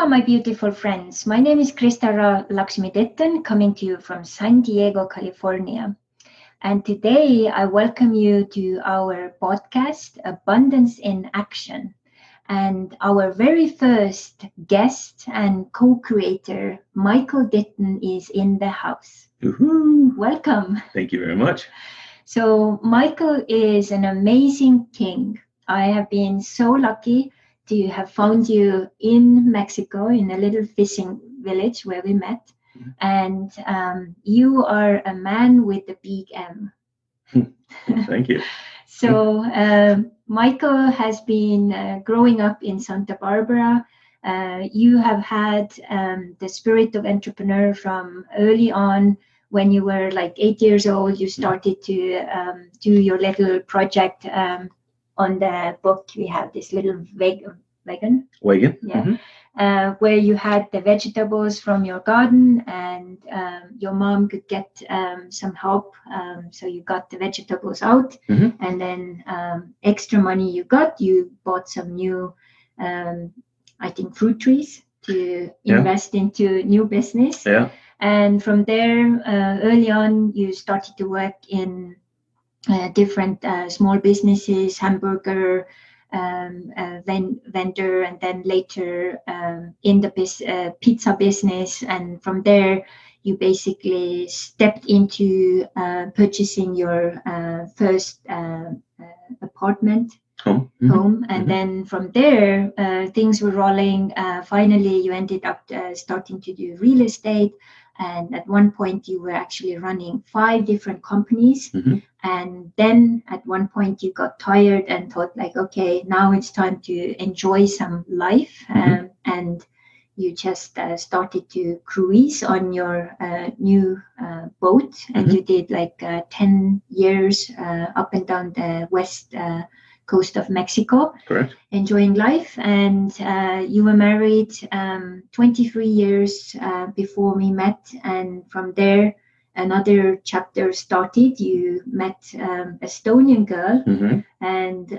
Aloha, my beautiful friends. My name is Krista Lakshmi Ditton, coming to you from San Diego, California. And today I welcome you to our podcast, Abundance in Action. And our very first guest and co-creator, Michael Ditton, is in the house. Woohoo. Welcome. Thank you very much. So Michael is an amazing king. I have been so lucky to have found you in Mexico, in a little fishing village where we met. And you are a man with a big M. Thank you. So Michael has been growing up in Santa Barbara. You have had the spirit of entrepreneur from early on. When you were like 8 years old, you started to do your little project on the book. We have this little wagon. Wagon. Yeah. Mm-hmm. Where you had the vegetables from your garden, and your mom could get some help. So you got the vegetables out, and then extra money you got, you bought some new, I think, fruit trees to invest into new business. Yeah. And from there, early on, you started to work in different small businesses, hamburger vendor, and then later in the pizza business. And from there, you basically stepped into purchasing your first apartment. Home. And then from there, things were rolling. Finally, you ended up starting to do real estate. And at one point, you were actually running 5 different companies. And then at one point, you got tired and thought like, okay, now it's time to enjoy some life. And you just started to cruise on your new boat. And you did like 10 years up and down the west coast of Mexico. Correct. Enjoying life. And you were married 23 years before we met. And from there, another chapter started. You met Estonian girl, and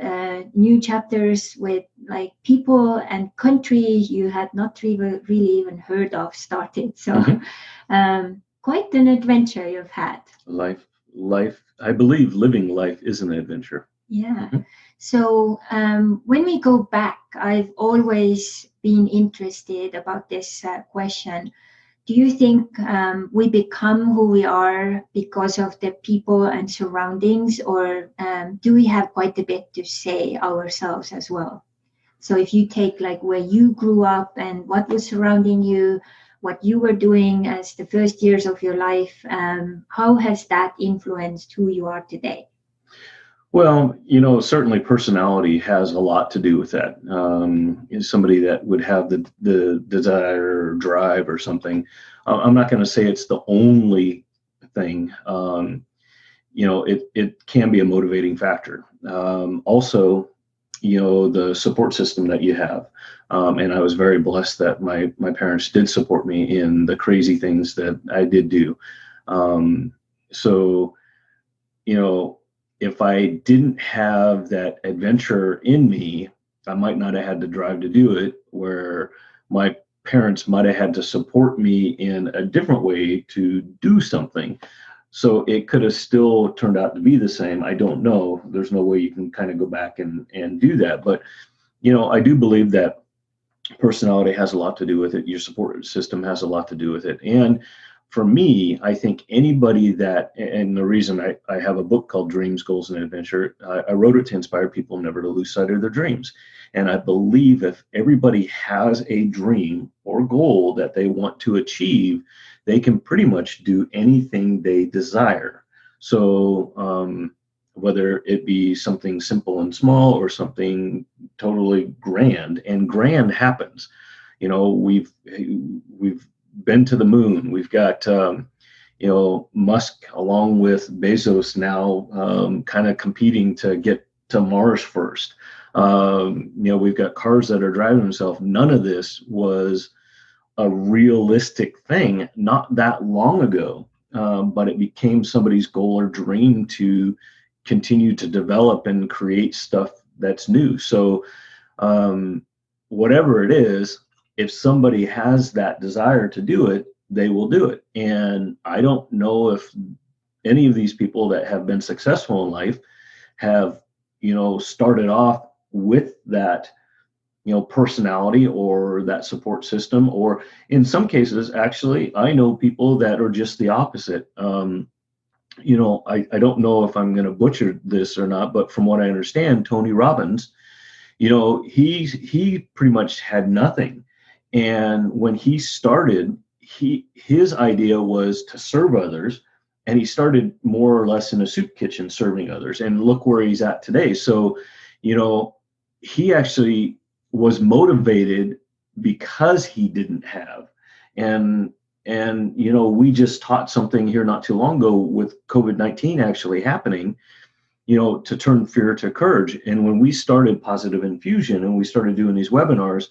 new chapters with like people and country you had not really even heard of started. So quite an adventure you've had. Life, I believe living life is an adventure. Yeah. So when we go back, I've always been interested about this question. Do you think we become who we are because of the people and surroundings, or do we have quite a bit to say ourselves as well? So if you take like where you grew up and what was surrounding you, what you were doing as the first years of your life, how has that influenced who you are today? Well, certainly personality has a lot to do with that. Somebody that would have the desire or drive or something. I'm not going to say it's the only thing. It can be a motivating factor. Also, the support system that you have. And I was very blessed that my parents did support me in the crazy things that I did do. If I didn't have that adventure in me, I might not have had the drive to do it, where my parents might have had to support me in a different way to do something. So it could have still turned out to be the same. I don't know. There's no way you can kind of go back and do that. But, I do believe that personality has a lot to do with it. Your support system has a lot to do with it. And for me, I think anybody that, and the reason I have a book called Dreams, Goals, and Adventure, I wrote it to inspire people never to lose sight of their dreams. And I believe if everybody has a dream or goal that they want to achieve, they can pretty much do anything they desire. So whether it be something simple and small or something totally grand, and grand happens. We've been to the moon. We've got, Musk along with Bezos now kind of competing to get to Mars first. We've got cars that are driving themselves. None of this was a realistic thing not that long ago, but it became somebody's goal or dream to continue to develop and create stuff that's new. So whatever it is, if somebody has that desire to do it, they will do it. And I don't know if any of these people that have been successful in life have, started off with that, personality or that support system, or in some cases, actually, I know people that are just the opposite. I don't know if I'm going to butcher this or not, but from what I understand, Tony Robbins, he pretty much had nothing. And when he started, his idea was to serve others, and he started more or less in a soup kitchen serving others. And look where he's at today. So, he actually was motivated because he didn't have. And we just taught something here not too long ago with COVID-19 actually happening, to turn fear to courage. And when we started Positive Infusion and we started doing these webinars,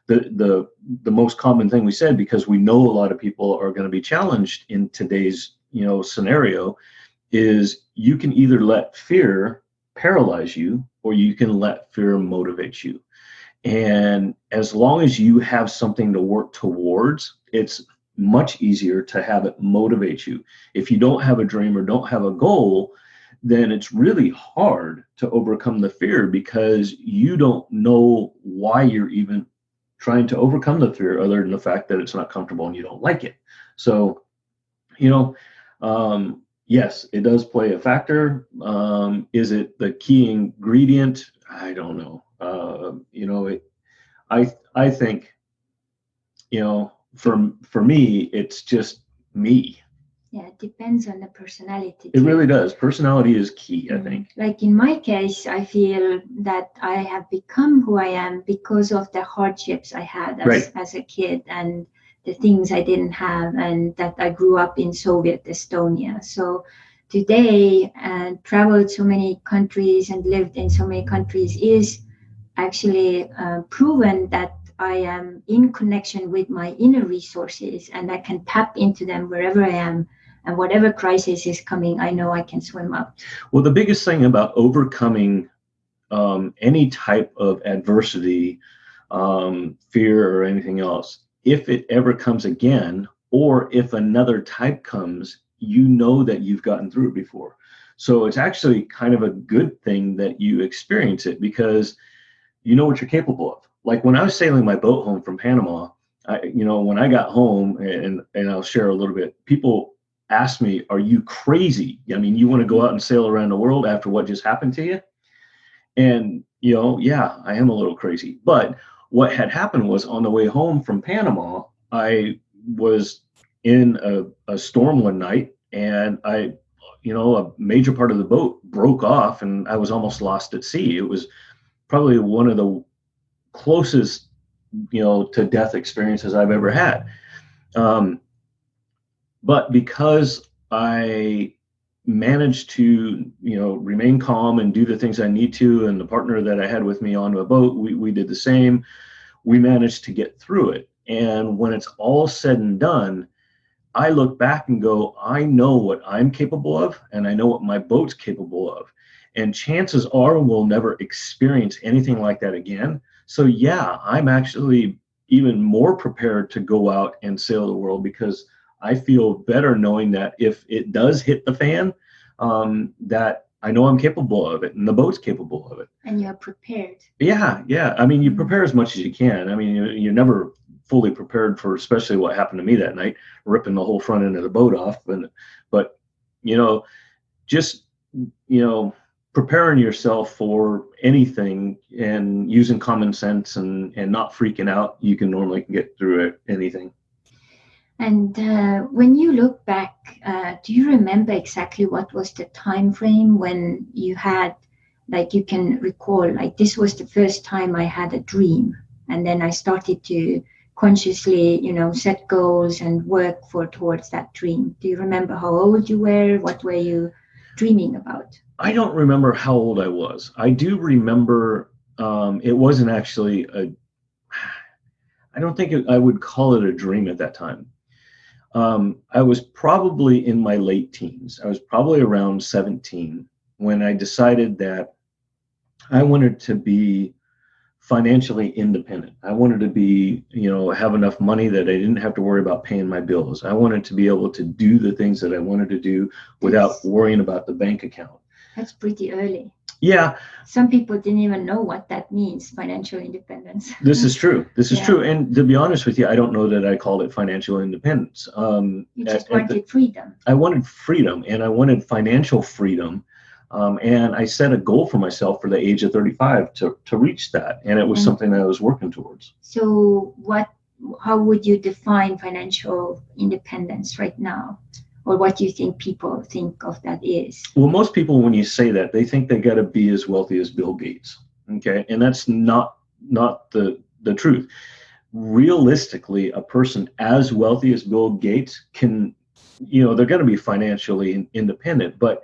the most common thing we said, because we know a lot of people are going to be challenged in today's, scenario, is you can either let fear paralyze you or you can let fear motivate you. And as long as you have something to work towards, it's much easier to have it motivate you. If you don't have a dream or don't have a goal, then it's really hard to overcome the fear, because you don't know why you're even trying to overcome the fear, other than the fact that it's not comfortable and you don't like it. So, yes, it does play a factor. Is it the key ingredient? I don't know. I think, for me, it's just me. Yeah, it depends on the personality. It really does. Personality is key, I think. Like in my case, I feel that I have become who I am because of the hardships I had as a kid, and the things I didn't have, and that I grew up in Soviet Estonia. So today, traveled so many countries and lived in so many countries is actually proven that I am in connection with my inner resources, and I can tap into them wherever I am. And whatever crisis is coming, I know I can swim up. Well, the biggest thing about overcoming any type of adversity, fear, or anything else, if it ever comes again, or if another type comes, you know that you've gotten through it before. So it's actually kind of a good thing that you experience it, because you know what you're capable of. Like when I was sailing my boat home from Panama, when I got home, and I'll share a little bit, people asked me, "Are you crazy? I mean, you want to go out and sail around the world after what just happened to you?" And, yeah, I am a little crazy. But what had happened was, on the way home from Panama, I was in a storm one night, and a major part of the boat broke off, and I was almost lost at sea. It was probably one of the closest, to death experiences I've ever had. But because I managed to, remain calm and do the things I need to, and the partner that I had with me on the boat, we did the same. We managed to get through it. And when it's all said and done, I look back and go, I know what I'm capable of, and I know what my boat's capable of. And chances are we'll never experience anything like that again. So yeah, I'm actually even more prepared to go out and sail the world, because I feel better knowing that if it does hit the fan, that I know I'm capable of it, and the boat's capable of it. And you're prepared. Yeah. I mean, you prepare as much as you can. I mean, you're never fully prepared for, especially what happened to me that night, ripping the whole front end of the boat off. But just preparing yourself for anything, and using common sense and not freaking out, you can normally get through anything. And when you look back, do you remember exactly what was the time frame when you had, like, you can recall, like, this was the first time I had a dream, and then I started to consciously, set goals and work towards that dream? Do you remember how old you were? What were you dreaming about? I don't remember how old I was. I do remember it wasn't actually I don't think I would call it a dream at that time. I was probably in my late teens. I was probably around 17 when I decided that I wanted to be financially independent. I wanted to be, have enough money that I didn't have to worry about paying my bills. I wanted to be able to do the things that I wanted to do without worrying about the bank account. That's pretty early. Yeah. Some people didn't even know what that means, financial independence. This is true. This is true. And to be honest with you, I don't know that I called it financial independence. You just wanted freedom. I wanted freedom, and I wanted financial freedom. And I set a goal for myself for the age of 35 to reach that. And it was something that I was working towards. So how would you define financial independence right now? Or what do you think people think of that is? Well, most people, when you say that, they think they got to be as wealthy as Bill Gates. Okay. And that's not the truth. Realistically, a person as wealthy as Bill Gates can, they're going to be financially independent, but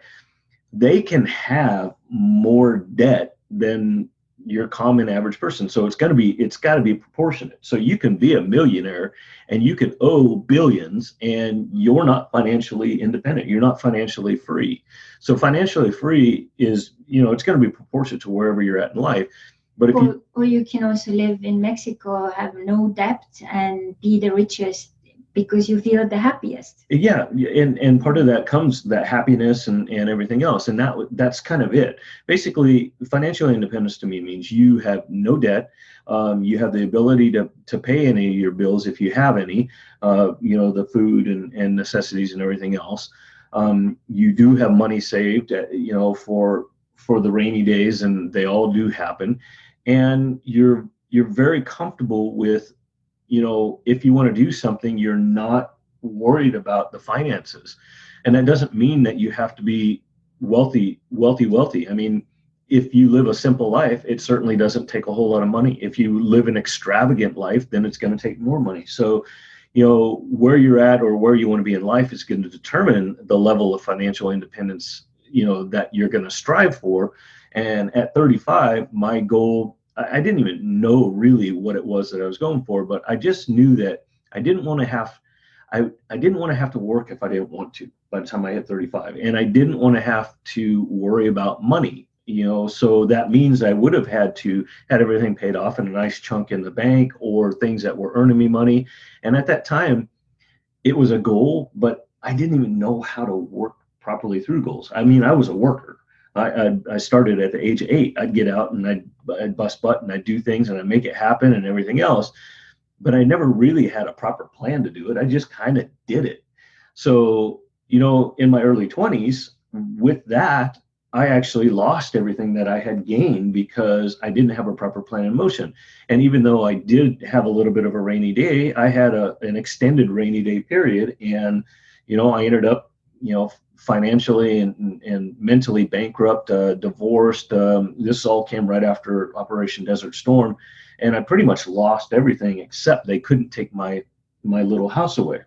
they can have more debt than your common average person. So it's got to be proportionate. So you can be a millionaire and you can owe billions and you're not financially independent. You're not financially free. So financially free is, it's going to be proportionate to wherever you're at in life. But or you can also live in Mexico, have no debt, and be the richest because you feel the happiest. Yeah, and part of that comes that happiness and everything else, and that's kind of it. Basically, financial independence to me means you have no debt, you have the ability to pay any of your bills if you have any, the food and necessities and everything else. You do have money saved, for the rainy days, and they all do happen, and you're very comfortable with. If you want to do something, you're not worried about the finances. And that doesn't mean that you have to be wealthy. I mean, if you live a simple life, it certainly doesn't take a whole lot of money. If you live an extravagant life, then it's going to take more money. So, where you're at or where you want to be in life is going to determine the level of financial independence, that you're going to strive for. And at 35, my goal, I didn't even know really what it was that I was going for, but I just knew that I didn't want to have to work if I didn't want to by the time I hit 35. And I didn't want to have to worry about money, so that means I would have had everything paid off and a nice chunk in the bank or things that were earning me money. And at that time, it was a goal, but I didn't even know how to work properly through goals. I mean, I was a worker. I started at the age of 8. I'd get out and I'd bust butt and I'd do things and I'd make it happen and everything else. But I never really had a proper plan to do it. I just kind of did it. So, in my early 20s, with that, I actually lost everything that I had gained because I didn't have a proper plan in motion. And even though I did have a little bit of a rainy day, I had an extended rainy day period. And, I ended up, financially and mentally bankrupt, divorced. This all came right after Operation Desert Storm. And I pretty much lost everything except they couldn't take my little house away.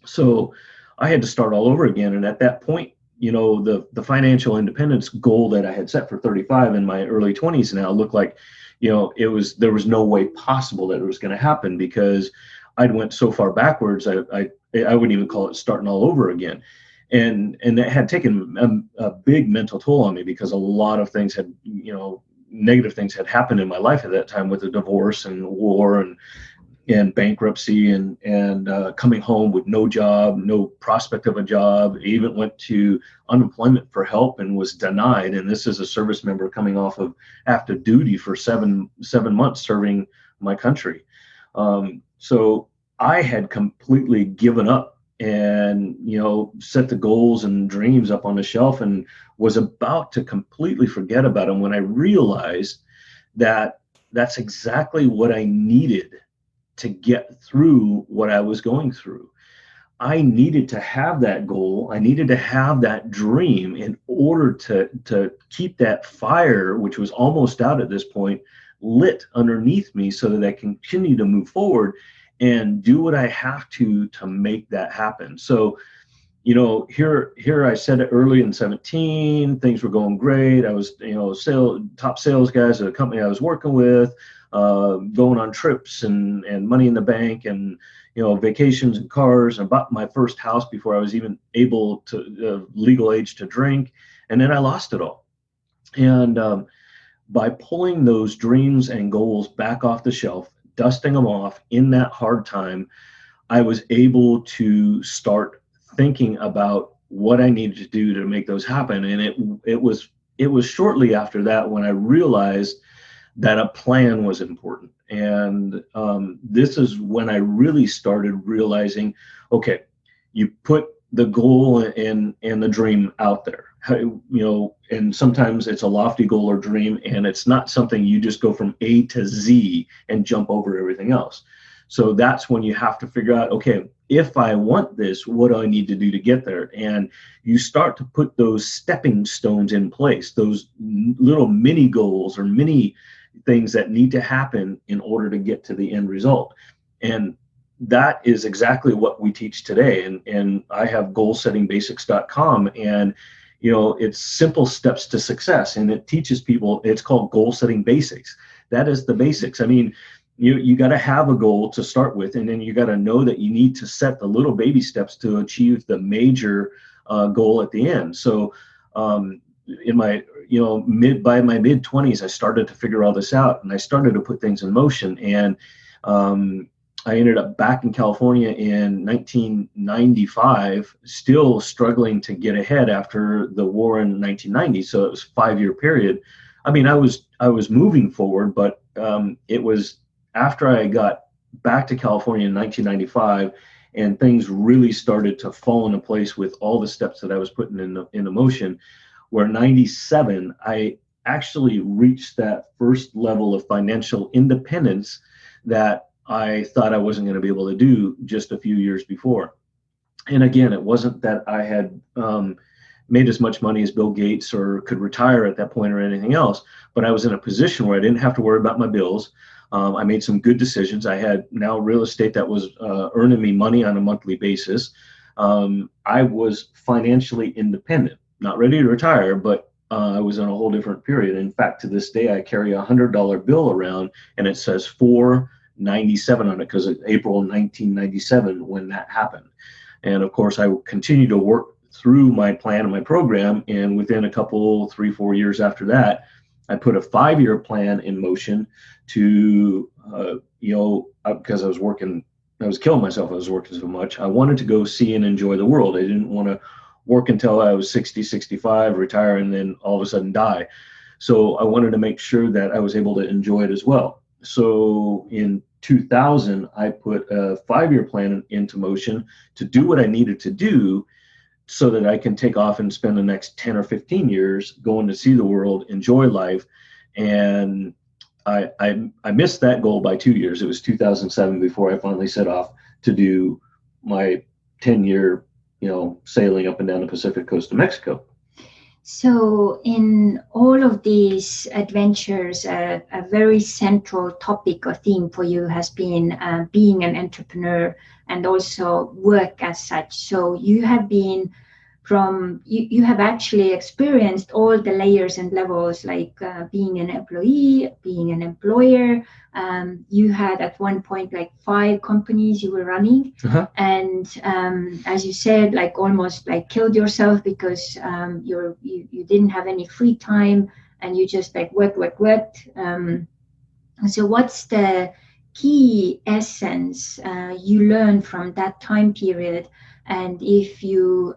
So I had to start all over again. And at that point, the financial independence goal that I had set for 35 in my early 20s now looked like, there was no way possible that it was going to happen because I'd went so far backwards. I wouldn't even call it starting all over again. And that had taken a big mental toll on me because a lot of things had, negative things had happened in my life at that time with the divorce and war and bankruptcy and coming home with no job, no prospect of a job. I even went to unemployment for help and was denied. And this is a service member coming off of active duty for seven months serving my country. So I had completely given up and set the goals and dreams up on the shelf and was about to completely forget about them when I realized that that's exactly what I needed to get through what I was going through. I needed to have that goal. I needed to have that dream in order to keep that fire, which was almost out at this point, lit underneath me so that I continue to move forward and do what I have to make that happen. So, here I said it early in 17, things were going great. I was, top sales guys at a company I was working with, going on trips and money in the bank and, vacations and cars. I bought my first house before I was even able to legal age to drink. And then I lost it all. And by pulling those dreams and goals back off the shelf, dusting them off in that hard time, I was able to start thinking about what I needed to do to make those happen. And it was shortly after that when I realized that a plan was important. And this is when I really started realizing, okay, you put the goal and the dream out there, and sometimes it's a lofty goal or dream, and it's not something you just go from A to Z and jump over everything else. So that's when you have to figure out, okay, if I want this, what do I need to do to get there? And you start to put those stepping stones in place, those little mini goals or mini things that need to happen in order to get to the end result. And that is exactly what we teach today. And I have goalsettingbasics.com, and it's simple steps to success, and it teaches people. It's called goal setting basics. That is the basics. I mean, you got to have a goal to start with, and then you got to know that you need to set the little baby steps to achieve the major goal at the end. So in my by my mid 20s, I started to figure all this out, and I started to put things in motion. And I ended up back in California in 1995, still struggling to get ahead after the war in 1990. So it was a 5-year period. I mean, I was moving forward, but it was after I got back to California in 1995, and things really started to fall into place with all the steps that I was putting into motion, where 97, I actually reached that first level of financial independence that I thought I wasn't going to be able to do just a few years before. And again, it wasn't that I had made as much money as Bill Gates or could retire at that point or anything else, but I was in a position where I didn't have to worry about my bills. I made some good decisions. I had now real estate that was earning me money on a monthly basis. I was financially independent, not ready to retire, but I was in a whole different period. In fact, to this day, I carry a $100 bill around, and it says $497 on it because it's April 1997 when that happened. And of course, I continued to work through my plan and my program. And within a couple, 3-4 years after that, I put a 5-year plan in motion to, because I was killing myself. I was working so much. I wanted to go see and enjoy the world. I didn't want to work until I was 60, 65, retire, and then all of a sudden die. So I wanted to make sure that I was able to enjoy it as well. So in 2000, I put a 5-year plan into motion to do what I needed to do so that I can take off and spend the next 10 or 15 years going to see the world, enjoy life. And I missed that goal by 2 years. It was 2007 before I finally set off to do my 10-year, sailing up and down the Pacific coast of Mexico. So in all of these adventures, a very central topic or theme for you has been being an entrepreneur and also work as such. So you have been you have actually experienced all the layers and levels, like being an employee, being an employer. You had at one point like 5 companies you were running, and as you said, like almost like killed yourself because you didn't have any free time and you just like worked. So what's the key essence you learned from that time period? And if you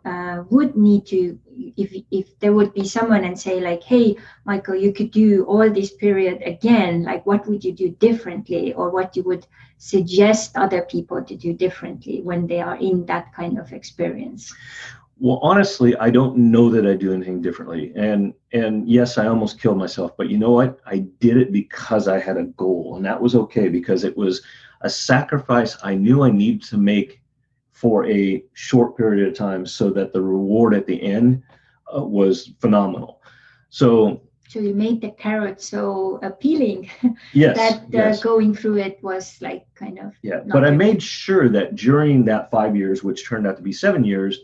would need to, if there would be someone and say like, hey, Michael, you could do all this period again, like what would you do differently, or what you would suggest other people to do differently when they are in that kind of experience? Well, honestly, I don't know that I do anything differently. And yes, I almost killed myself, but you know what? I did it because I had a goal, and that was okay because it was a sacrifice I knew I needed to make for a short period of time so that the reward at the end was phenomenal. So you made the carrot so appealing yes, that going through it was like kind of. Yeah, but I made sure that during that 5 years, which turned out to be 7 years,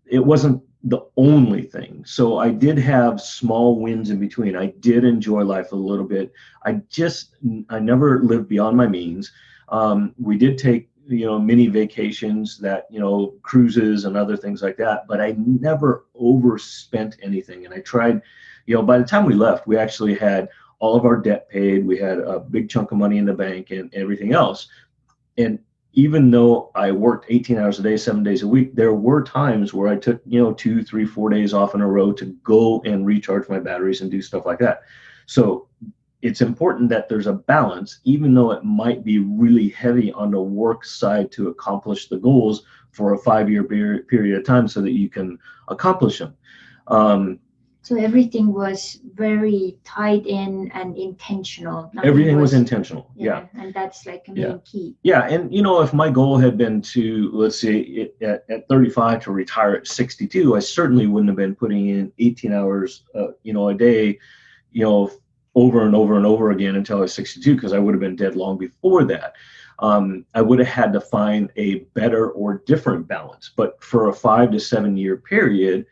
it wasn't the only thing. So I did have small wins in between. I did enjoy life a little bit. I never lived beyond my means. We did take mini vacations, that cruises and other things like that, but I never overspent anything. And I tried by the time we left, we actually had all of our debt paid. We had a big chunk of money in the bank and everything else. And even though I worked 18 hours a day, 7 days a week, there were times where I took, 2, 3, 4 days off in a row to go and recharge my batteries and do stuff like that. So it's important that there's a balance, even though it might be really heavy on the work side to accomplish the goals for a 5-year period of time so that you can accomplish them. So everything was very tied in and intentional. Everything was intentional. Yeah. And that's like a main key. Yeah. And, if my goal had been to, let's say at 35 to retire at 62, I certainly wouldn't have been putting in 18 hours, a day, over and over and over again until I was 62, because I would have been dead long before that. I would have had to find a better or different balance. But for a 5 to 7 year period,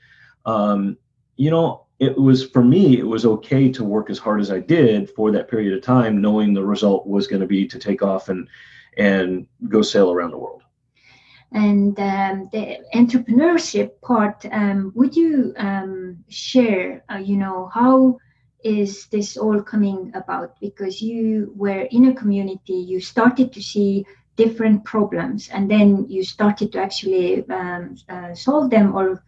it was okay to work as hard as I did for that period of time, knowing the result was going to be to take off and go sail around the world. And the entrepreneurship part, would you share, how is this all coming about? Because you were in a community, you started to see different problems, and then you started to actually solve them, or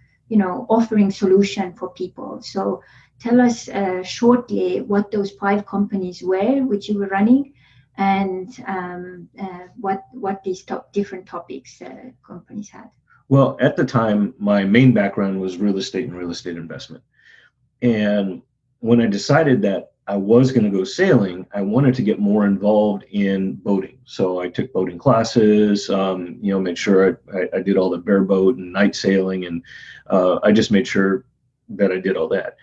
offering solution for people. So tell us shortly what those 5 companies were which you were running, and what these different topics companies had. Well, at the time, my main background was real estate and real estate investment. And when I decided that I was going to go sailing, I wanted to get more involved in boating. So I took boating classes, made sure I did all the bareboat and night sailing, and I just made sure that I did all that.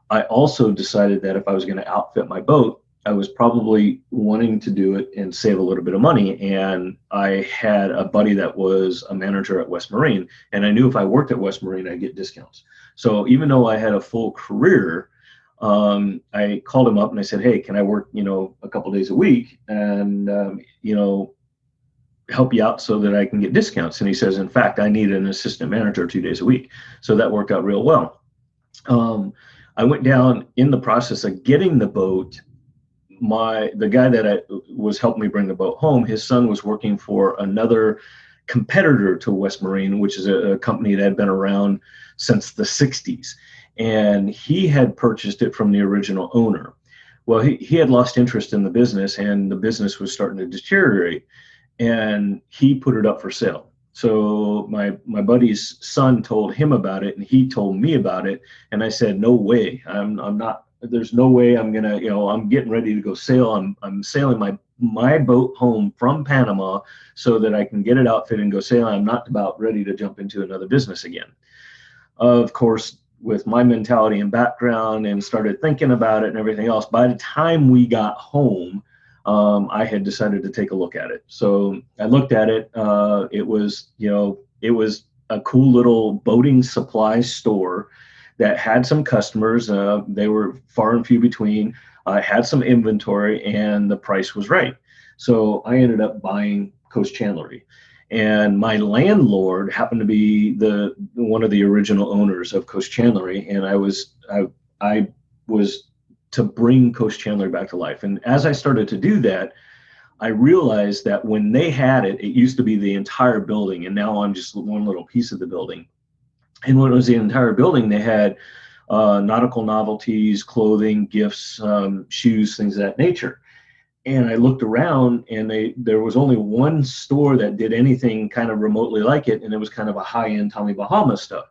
I also decided that if I was going to outfit my boat, I was probably wanting to do it and save a little bit of money. And I had a buddy that was a manager at West Marine, and I knew if I worked at West Marine, I'd get discounts. So even though I had a full career, I called him up and I said, hey, can I work, a couple days a week and, help you out so that I can get discounts? And he says, in fact, I need an assistant manager 2 days a week. So that worked out real well. I went down in the process of getting the boat. The guy that was helping me bring the boat home, his son was working for another competitor to West Marine, which is a company that had been around since the 60s. And he had purchased it from the original owner. Well, he had lost interest in the business, and the business was starting to deteriorate, and he put it up for sale. So my buddy's son told him about it, and he told me about it. And I said, no way, I'm not, there's no way I'm gonna, I'm getting ready to go sail. I'm sailing my boat home from Panama so that I can get it outfitted and go sail. I'm not about ready to jump into another business again. Of course, with my mentality and background, and started thinking about it and everything else, by the time we got home, I had decided to take a look at it. So I looked at it. It was a cool little boating supply store that had some customers. They were far and few between. Had some inventory, and the price was right. So I ended up buying Coast Chandlery. And my landlord happened to be one of the original owners of Coast Chandlery, and I was to bring Coast Chandlery back to life. And as I started to do that, I realized that when they had it, it used to be the entire building, and now I'm just one little piece of the building. And when it was the entire building, they had nautical novelties, clothing, gifts, shoes, things of that nature. And I looked around, and there was only one store that did anything kind of remotely like it, and it was kind of a high-end Tommy Bahama stuff.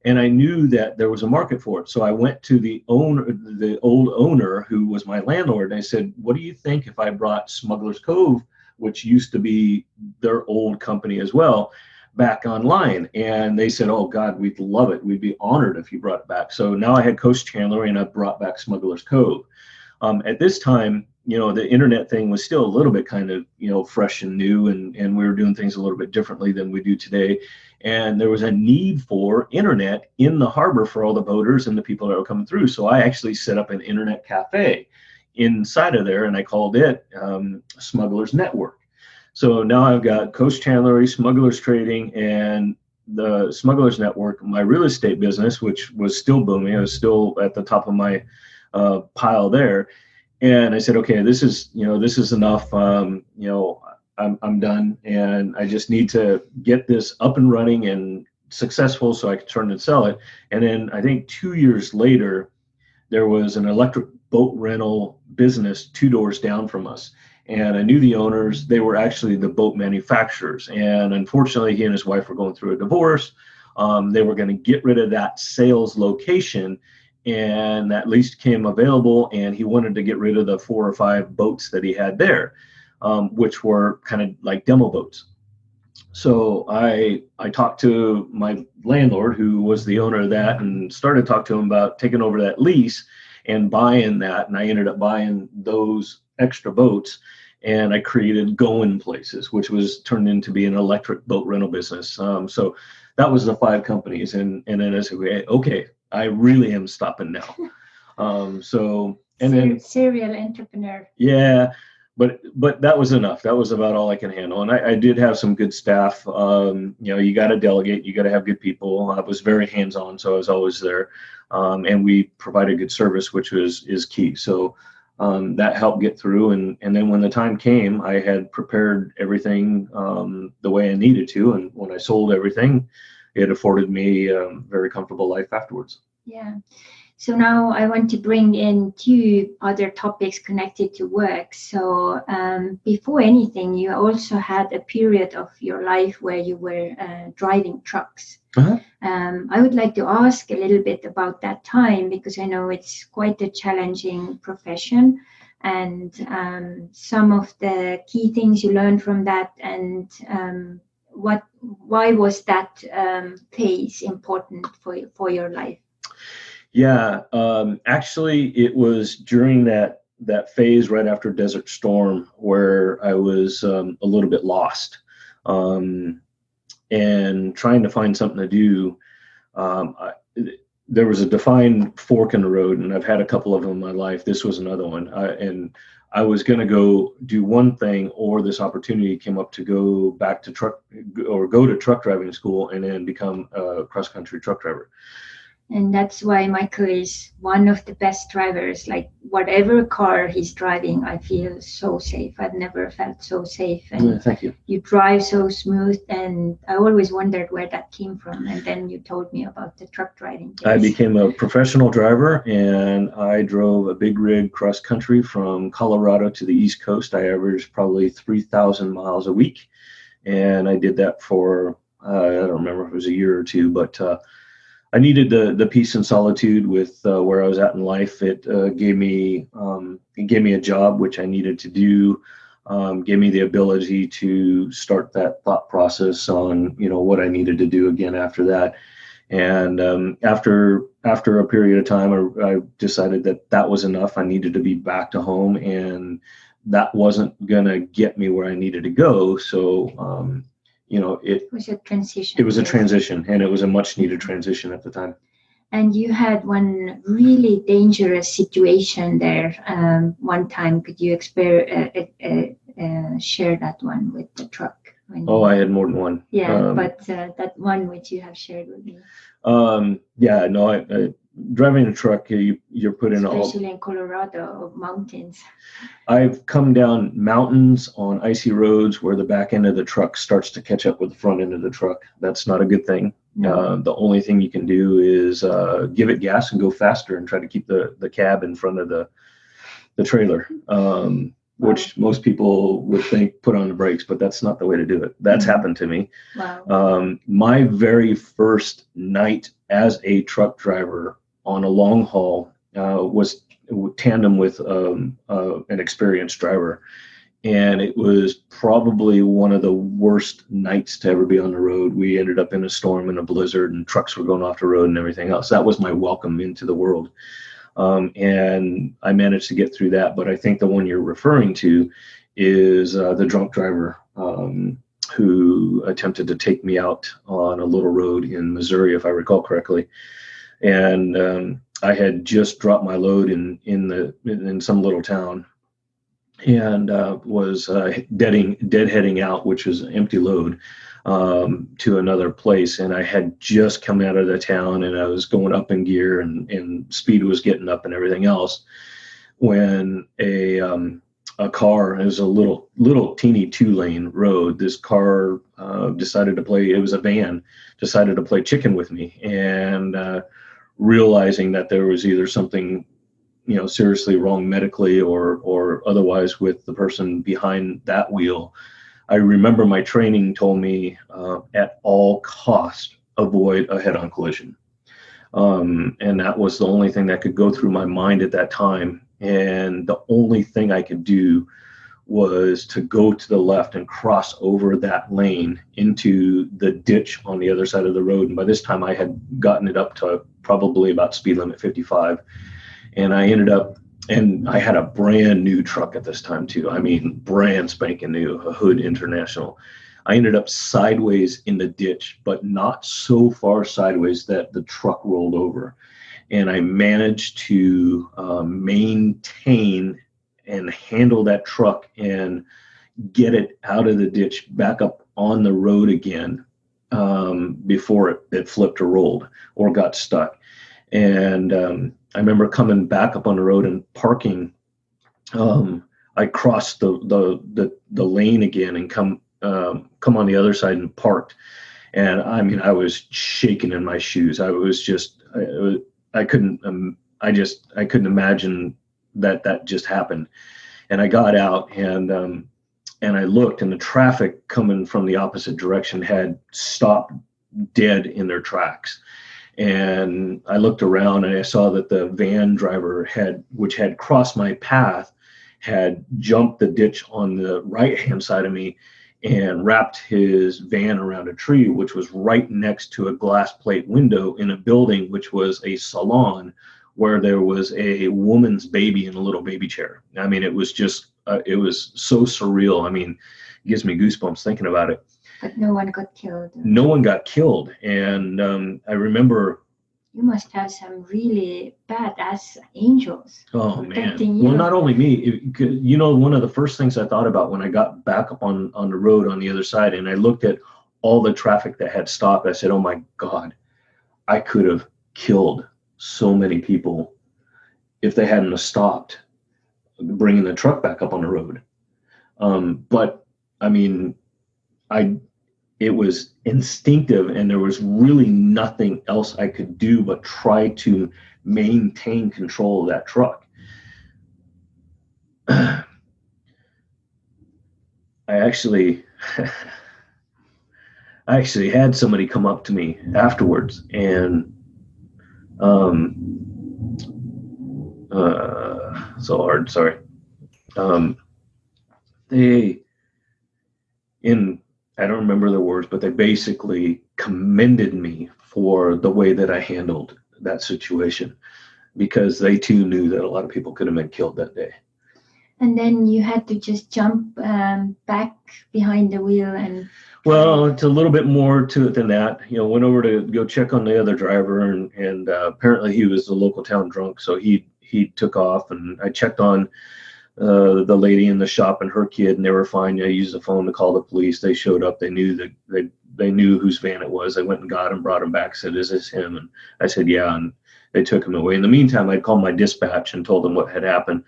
And I knew that there was a market for it. So I went to the old owner, who was my landlord, and I said, what do you think if I brought Smuggler's Cove, which used to be their old company as well, back online? And they said, oh God, we'd love it. We'd be honored if you brought it back. So now I had Coast Chandlery, and I brought back Smuggler's Cove. At this time, the internet thing was still a little bit kind of, fresh and new, and we were doing things a little bit differently than we do today. And there was a need for internet in the harbor for all the boaters and the people that were coming through. So I actually set up an internet cafe inside of there, and I called it Smugglers Network. So now I've got Coast Chandlery, Smugglers Trading, and the smugglers network, my real estate business, which was still booming. I was still at the top of my pile there. And I said, okay, this is enough. I'm done, and I just need to get this up and running and successful so I could turn and sell it. And then I think 2 years later, there was an electric boat rental business 2 doors down from us. And I knew the owners. They were actually the boat manufacturers. And unfortunately, he and his wife were going through a divorce. They were going to get rid of that sales location, and that lease came available, and he wanted to get rid of the 4 or 5 boats that he had there, which were kind of like demo boats. So I talked to my landlord, who was the owner of that, and started talking to him about taking over that lease and buying that. And I ended up buying those extra boats, and I created Going Places, which was turned into be an electric boat rental business. So that was the 5 companies. And then I said, okay, I really am stopping now. Then serial entrepreneur. Yeah. But that was enough. That was about all I can handle. And I did have some good staff. You got to delegate. You got to have good people. I was very hands-on, so I was always there. And we provided good service, which is key. So that helped get through. And then when the time came, I had prepared everything the way I needed to. And when I sold everything, it afforded me a very comfortable life afterwards. Yeah. So now I want to bring in 2 other topics connected to work. So before anything, you also had a period of your life where you were driving trucks. Uh-huh. I would like to ask a little bit about that time, because I know it's quite a challenging profession, and some of the key things you learned from that, and why was that phase important for your life? Yeah, actually, it was during that phase right after Desert Storm where I was a little bit lost and trying to find something to do. There was a defined fork in the road, and I've had a couple of them in my life. This was another one. And I was going to go do one thing, or this opportunity came up to go back to go to truck driving school and then become a cross-country truck driver. And that's why Michael is one of the best drivers. Like whatever car he's driving, I feel so safe. I've never felt so safe. And thank you. You drive so smooth, and I always wondered where that came from. And then you told me about the truck driving days. I became a professional driver, and I drove a big rig cross country from Colorado to the East Coast. I averaged probably 3,000 miles a week, and I did that for I don't remember if it was a year or 2, but I needed the peace and solitude with where I was at in life. It gave me a job, which I needed to do. Gave me the ability to start that thought process on what I needed to do again after that. And after a period of time, I decided that was enough. I needed to be back to home, and that wasn't gonna get me where I needed to go. So it was a transition. It was a transition, and it was a much needed transition at the time. And you had one really dangerous situation there one time. Could you share that one with the truck? I had more than one. Yeah, but that one which you have shared with me. Driving a truck, you're put in especially in Colorado, mountains. I've come down mountains on icy roads where the back end of the truck starts to catch up with the front end of the truck. That's not a good thing. No. The only thing you can do is give it gas and go faster and try to keep the cab in front of the trailer, which most people would think put on the brakes, but that's not the way to do it. That's happened to me. Wow. My very first night as a truck driver on a long haul was tandem with an experienced driver. And it was probably one of the worst nights to ever be on the road. We ended up in a storm and a blizzard, and trucks were going off the road and everything else. That was my welcome into the world. And I managed to get through that. But I think the one you're referring to is the drunk driver who attempted to take me out on a little road in Missouri, if I recall correctly. And I had just dropped my load in some little town, and was deadheading out, which was an empty load, to another place. And I had just come out of the town, and I was going up in gear, and speed was getting up and everything else, when a car, it was a little teeny 2-lane road. This car decided to play, it was a van, decided to play chicken with me. And realizing that there was either something, seriously wrong medically or otherwise with the person behind that wheel. I remember my training told me, at all cost, avoid a head-on collision. And that was the only thing that could go through my mind at that time. And the only thing I could do was to go to the left and cross over that lane into the ditch on the other side of the road. And by this time I had gotten it up to probably about speed limit 55. And I ended up, and I had a brand new truck at this time too. I mean, brand spanking new, a Hood International. I ended up sideways in the ditch, but not so far sideways that the truck rolled over. And I managed to maintain and handle that truck and get it out of the ditch back up on the road again, before it flipped or rolled or got stuck. And I remember coming back up on the road and parking. I crossed the lane again and come on the other side and parked. And I mean, I was shaking in my shoes. I was just, I couldn't imagine that just happened. And I got out, and I looked, and the traffic coming from the opposite direction had stopped dead in their tracks. And I looked around, and I saw that the van driver which had crossed my path, had jumped the ditch on the right-hand side of me and wrapped his van around a tree, which was right next to a glass plate window in a building, which was a salon where there was a woman's baby in a little baby chair. I mean, it was just, it was so surreal. I mean, it gives me goosebumps thinking about it. But no one got killed. No one got killed. And I remember. You must have some really badass angels. Oh, man. Well, not only me, one of the first things I thought about when I got back up on the road on the other side, and I looked at all the traffic that had stopped, I said, oh my God, I could have killed so many people if they hadn't have stopped bringing the truck back up on the road. But I mean, it was instinctive, and there was really nothing else I could do but try to maintain control of that truck. I actually had somebody come up to me afterwards, and so hard, sorry. I don't remember the words, but they basically commended me for the way that I handled that situation, because they too knew that a lot of people could have been killed that day. And then you had to just jump back behind the wheel and. Well, it's a little bit more to it than that. Went over to go check on the other driver, and apparently he was a local town drunk, so he took off, and I checked on the lady in the shop and her kid, and they were fine. I used the phone to call the police. They showed up. They knew that they knew whose van it was. They went and got him, brought him back, said, "Is this him?" And I said, "Yeah." And they took him away. In the meantime, I'd called my dispatch and told them what had happened.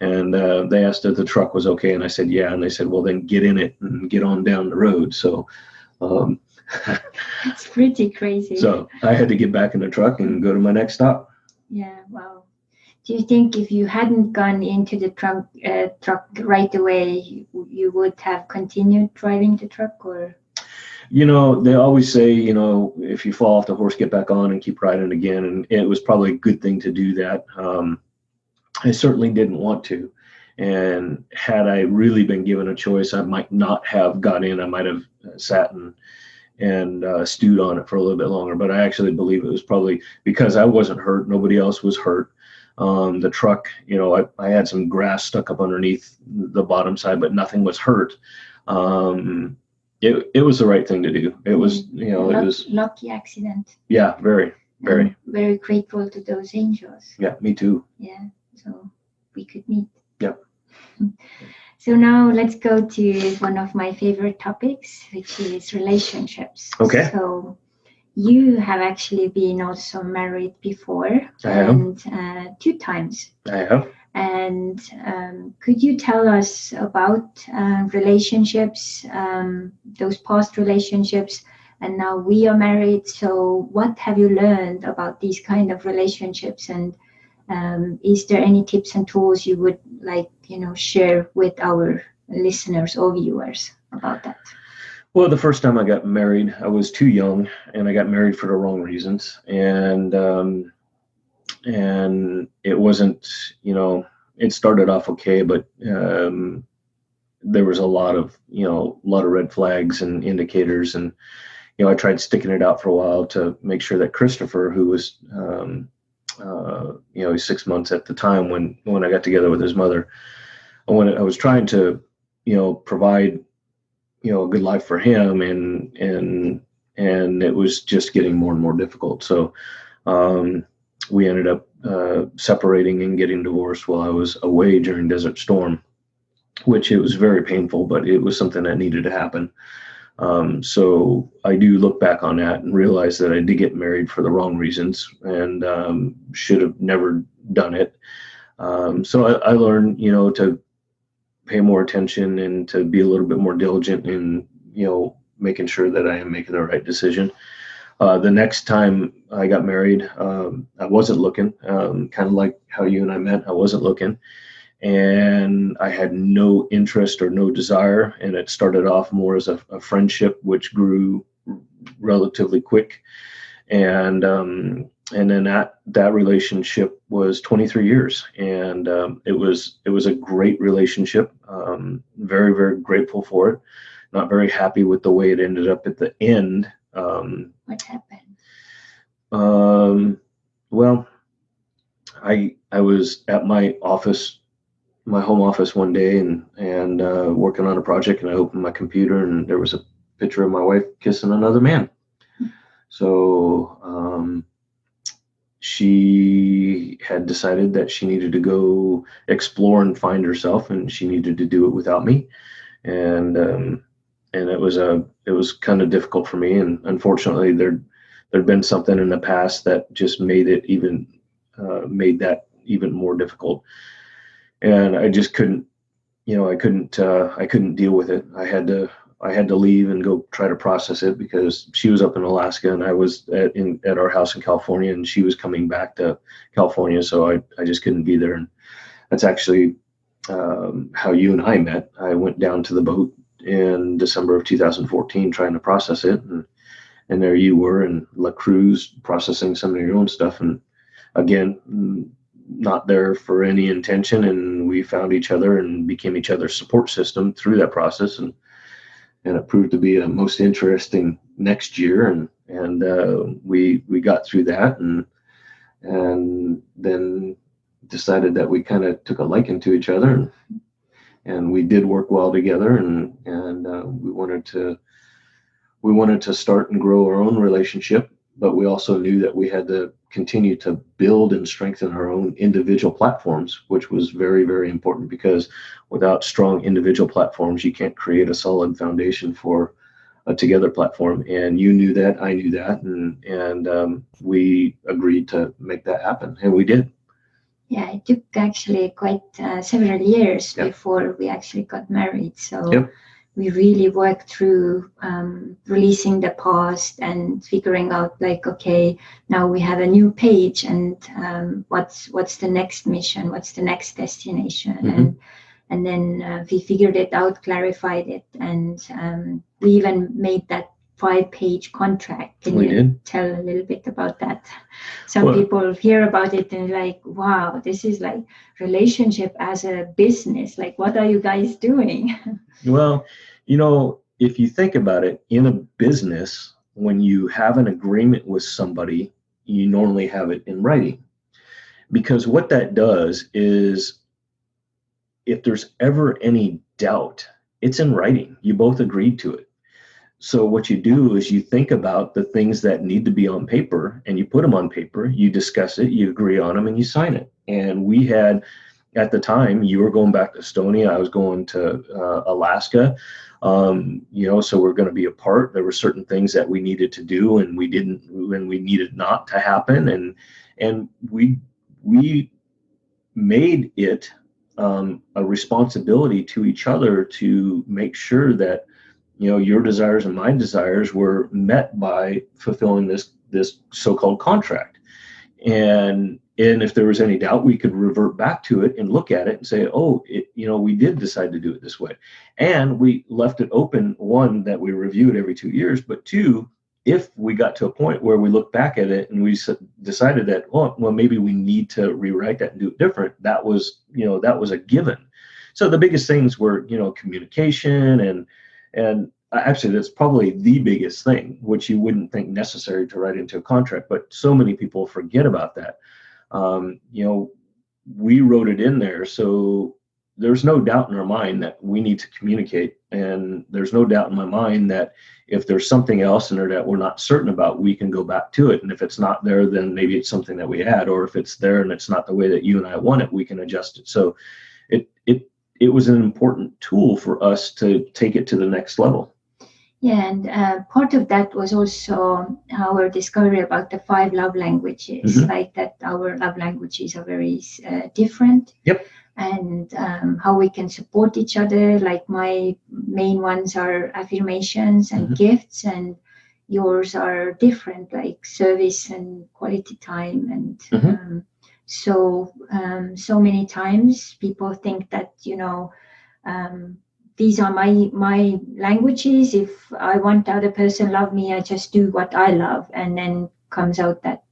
And they asked if the truck was okay, and I said, "Yeah." And they said, "Well, then get in it and get on down the road." So it's pretty crazy. So I had to get back in the truck and go to my next stop. Yeah, wow. Do you think if you hadn't gone into the truck right away, you would have continued driving the truck, or? They always say, if you fall off the horse, get back on and keep riding again. And it was probably a good thing to do that. I certainly didn't want to. And had I really been given a choice, I might not have got in. I might have sat and stewed on it for a little bit longer. But I actually believe it was probably because I wasn't hurt. Nobody else was hurt. The truck, I had some grass stuck up underneath the bottom side, but nothing was hurt. It was the right thing to do. It was, it was lucky accident. Yeah, very, very. I'm very grateful to those angels. Yeah, me too. Yeah, so we could meet. Yeah. So now let's go to one of my favorite topics, which is relationships. Okay. So you have actually been also married before, I have. and 2 times. I have. And could you tell us about relationships, those past relationships, and now we are married? So what have you learned about these kind of relationships, and is there any tips and tools you would like, share with our listeners or viewers about that? Well, the first time I got married, I was too young, and I got married for the wrong reasons, and it wasn't, it started off okay, but there was a lot of red flags and indicators, and I tried sticking it out for a while to make sure that Christopher, who was he's 6 months at the time when I got together with his mother, when I was trying to provide a good life for him, and it was just getting more and more difficult. So we ended up separating and getting divorced while I was away during Desert Storm, which it was very painful, but it was something that needed to happen. So I do look back on that and realize that I did get married for the wrong reasons, and should have never done it. So I learned, to pay more attention and to be a little bit more diligent in, making sure that I am making the right decision. The next time I got married, I wasn't looking, kind of like how you and I met. I wasn't looking, and I had no interest or no desire. And it started off more as a friendship, which grew relatively quick. And then that relationship was 23 years, and it was a great relationship. Very, very grateful for it. Not very happy with the way it ended up at the end. What happened? Well, I was at my office, my home office one day, and working on a project, and I opened my computer, and there was a picture of my wife kissing another man. So she had decided that she needed to go explore and find herself, and she needed to do it without me. And it was kind of difficult for me. And unfortunately, there'd been something in the past that just made it made that even more difficult. And I just couldn't, I couldn't deal with it. I had to leave and go try to process it, because she was up in Alaska and I was at our house in California, and she was coming back to California. So I just couldn't be there. And that's actually how you and I met. I went down to the boat in December of 2014 trying to process it. And there you were in La Cruz processing some of your own stuff. And again, not there for any intention. And we found each other and became each other's support system through that process. And it proved to be a most interesting next year. And we got through that, and then decided that we kind of took a liking to each other, and we did work well together, and we wanted to start and grow our own relationship. But we also knew that we had to continue to build and strengthen our own individual platforms, which was very, very important, because without strong individual platforms, you can't create a solid foundation for a together platform. And you knew that, I knew that, and we agreed to make that happen, and we did. Yeah, it took actually quite several years Yep. before we actually got married. So Yep. we really worked through releasing the past and figuring out, like, okay, now we have a new page, and what's the next mission, what's the next destination. Mm-hmm. And then we figured it out, clarified it, and we even made that 5-page contract. Can you tell a little bit about that? Some people hear about it and like, wow, this is like relationship as a business. Like, what are you guys doing? Well, if you think about it, in a business, when you have an agreement with somebody, you normally have it in writing. Because what that does is, if there's ever any doubt, it's in writing. You both agreed to it. So what you do is you think about the things that need to be on paper, and you put them on paper, you discuss it, you agree on them, and you sign it. And we had at the time, you were going back to Estonia. I was going to Alaska. So we're going to be apart. There were certain things that we needed to do, and we didn't, when we needed not to happen. And we made it a responsibility to each other to make sure that, your desires and my desires were met by fulfilling this so-called contract. And if there was any doubt, we could revert back to it and look at it and say, oh, we did decide to do it this way. And we left it open, one, that we review it every 2 years, but two, if we got to a point where we look back at it and we decided that, well, maybe we need to rewrite that and do it different, that was a given. So the biggest things were, communication and actually that's probably the biggest thing, which you wouldn't think necessary to write into a contract, but so many people forget about that. We wrote it in there, so there's no doubt in our mind that we need to communicate, and there's no doubt in my mind that if there's something else in there that we're not certain about, we can go back to it. And if it's not there, then maybe it's something that we add, or if it's there and it's not the way that you and I want it, we can adjust it. So it was an important tool for us to take it to the next level. Yeah, and part of that was also our discovery about the 5 love languages, like that our love languages are very different. Yep. And how we can support each other. Like my main ones are affirmations and gifts, and yours are different, like service and quality time. And so many times people think that, these are my languages. If I want the other person love me, I just do what I love, and then comes out that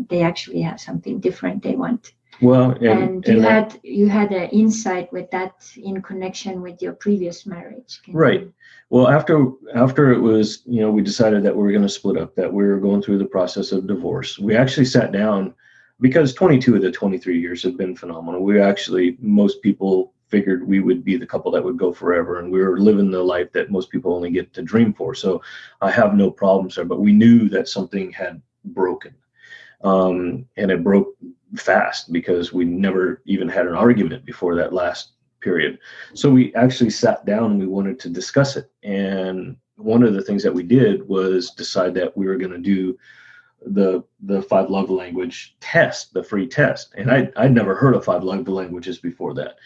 they actually have something different they want. Well, and you had an insight with that in connection with your previous marriage. Right. Well, after it was, we decided that we were going to split up, that we were going through the process of divorce. We actually sat down, because 22 of the 23 years have been phenomenal. Most people figured we would be the couple that would go forever, and we were living the life that most people only get to dream for. So I have no problems there, but we knew that something had broken, and it broke fast because we never even had an argument before that last period. So we actually sat down and we wanted to discuss it. And one of the things that we did was decide that we were going to do the 5 love language test, the free test. And I'd never heard of 5 love languages before that.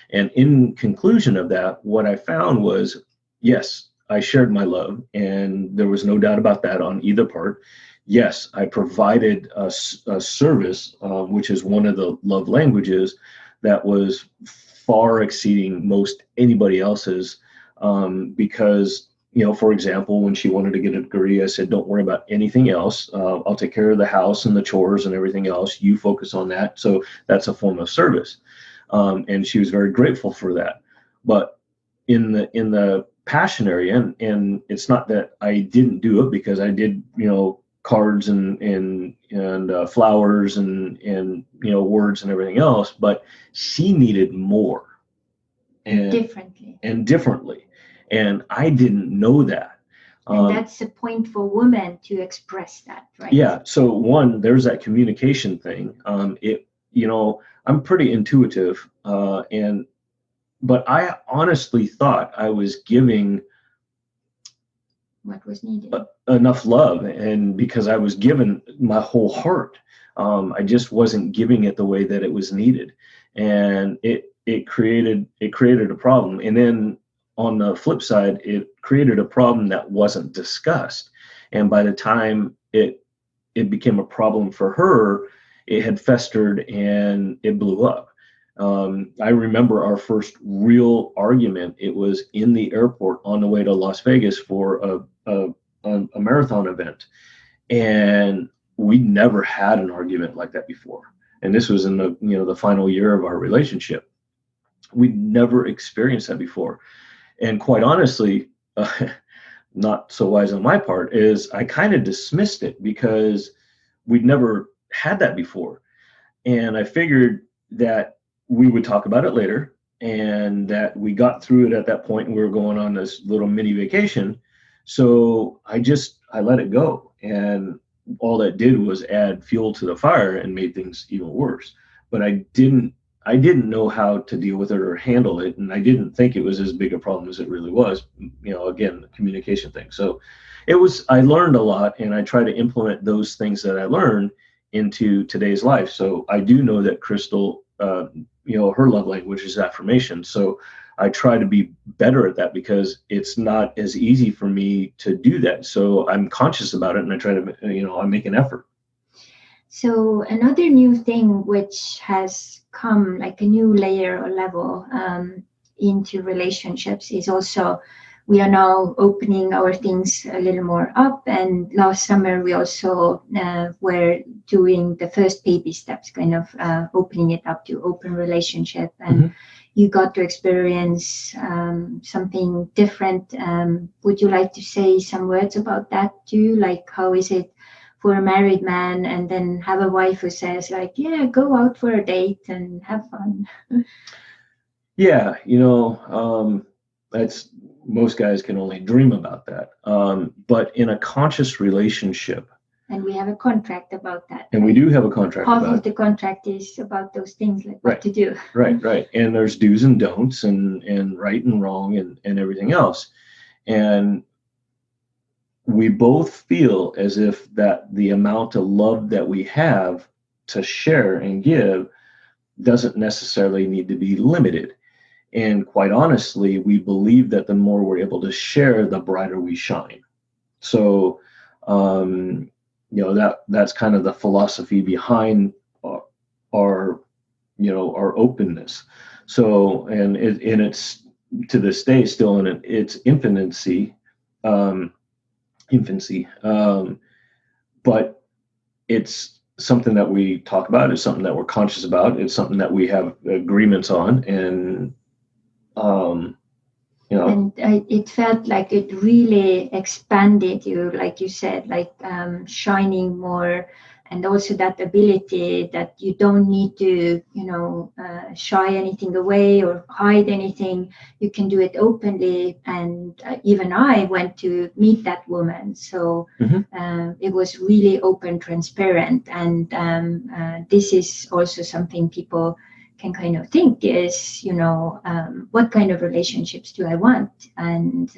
And in conclusion of that, what I found was, yes, I shared my love, and there was no doubt about that on either part. Yes, I provided a service, which is one of the love languages, that was far exceeding most anybody else's, because, for example, when she wanted to get a degree, I said, don't worry about anything else. I'll take care of the house and the chores and everything else. You focus on that. So that's a form of service. And she was very grateful for that. But in the passion area, and it's not that I didn't do it, because I did, cards and flowers and words and everything else, but she needed more and differently, and I didn't know that. And that's the point for women to express that, right? Yeah. So one, there's that communication thing. I'm pretty intuitive, but I honestly thought I was giving what was needed, enough love, and because I was given my whole heart, I just wasn't giving it the way that it was needed, and it created a problem. And then on the flip side, it created a problem that wasn't discussed, and by the time it became a problem for her, it had festered and it blew up. I remember our first real argument. It was in the airport on the way to Las Vegas for a marathon event, and we never had an argument like that before. And this was in the final year of our relationship. We'd never experienced that before, and quite honestly, not so wise on my part, is I kind of dismissed it because we'd never had that before, and I figured that we would talk about it later, and that we got through it at that point, and we were going on this little mini vacation. So I let it go, and all that did was add fuel to the fire and made things even worse. But I didn't I didn't know how to deal with it or handle it, and I didn't think it was as big a problem as it really was. Again, the communication thing. So I learned a lot, and I try to implement those things that I learned into today's life. So I do know that Crystal, her love language is affirmation. So I try to be better at that because it's not as easy for me to do that. So I'm conscious about it, and I try to, I make an effort. So another new thing which has come, like a new layer or level into relationships, is also we are now opening our things a little more up. And last summer we also were doing the first baby steps, kind of opening it up to open relationship. And you got to experience something different. Would you like to say some words about that too? Like, how is it for a married man and then have a wife who says, like, yeah, go out for a date and have fun? Yeah, that's, most guys can only dream about that. But in a conscious relationship. And we have a contract about that. And right? We do have a contract Half about of the contract is about those things, like right. What to do. Right. And there's do's and don'ts and right and wrong and everything else. And we both feel as if that the amount of love that we have to share and give doesn't necessarily need to be limited. And quite honestly, we believe that the more we're able to share, the brighter we shine. So, that's kind of the philosophy behind our openness. So, and it's to this day still in its infancy, but it's something that we talk about. It's something that we're conscious about. It's something that we have agreements on, and And it felt like it really expanded you, like you said, like shining more, and also that ability that you don't need to, shy anything away or hide anything. You can do it openly. And even I went to meet that woman. So it was really open, transparent. And this is also something people can kind of think is, what kind of relationships do I want? And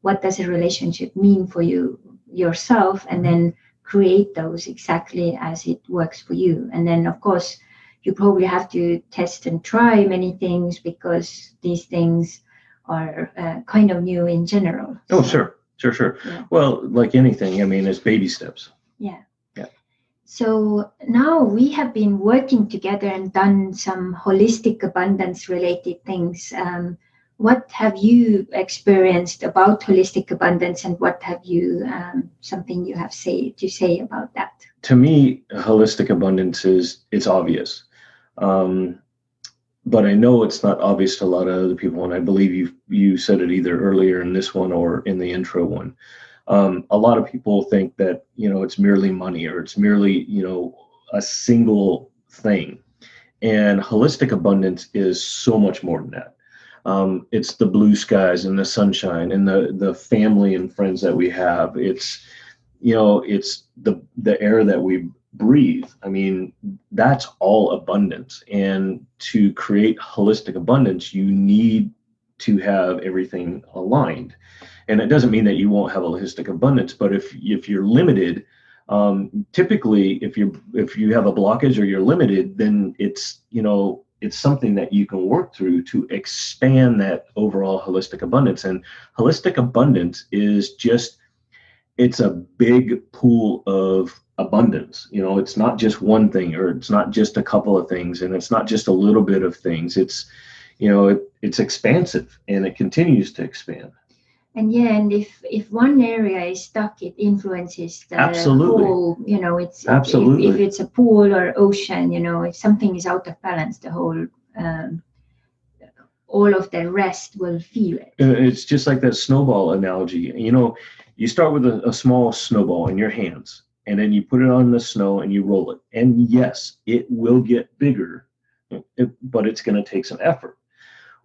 what does a relationship mean for you yourself? And then create those exactly as it works for you. And then, of course, you probably have to test and try many things because these things are kind of new in general. Oh, so, sure. Yeah. Well, like anything, I mean, it's baby steps. Yeah. So now we have been working together and done some holistic abundance related things. What have you experienced about holistic abundance, and what have you, something you have to say about that? To me, holistic abundance it's obvious. But I know it's not obvious to a lot of other people. And I believe you said it either earlier in this one or in the intro one. A lot of people think that, it's merely money, or it's merely, a single thing. And holistic abundance is so much more than that. It's the blue skies and the sunshine and the family and friends that we have. It's, it's the air that we breathe. I mean, that's all abundance. And to create holistic abundance, you need to have everything aligned. And it doesn't mean that you won't have holistic abundance, but if you're limited, typically if you have a blockage or you're limited, then it's something that you can work through to expand that overall holistic abundance. And holistic abundance is it's a big pool of abundance. It's not just one thing, or it's not just a couple of things, and it's not just a little bit of things. It's it's expansive, and it continues to expand. And if one area is stuck, it influences the absolutely. whole, it's absolutely. If it's a pool or ocean, if something is out of balance, the whole, all of the rest will feel it. It's just like that snowball analogy. You start with a small snowball in your hands, and then you put it on the snow and you roll it. And yes, it will get bigger, but it's going to take some effort.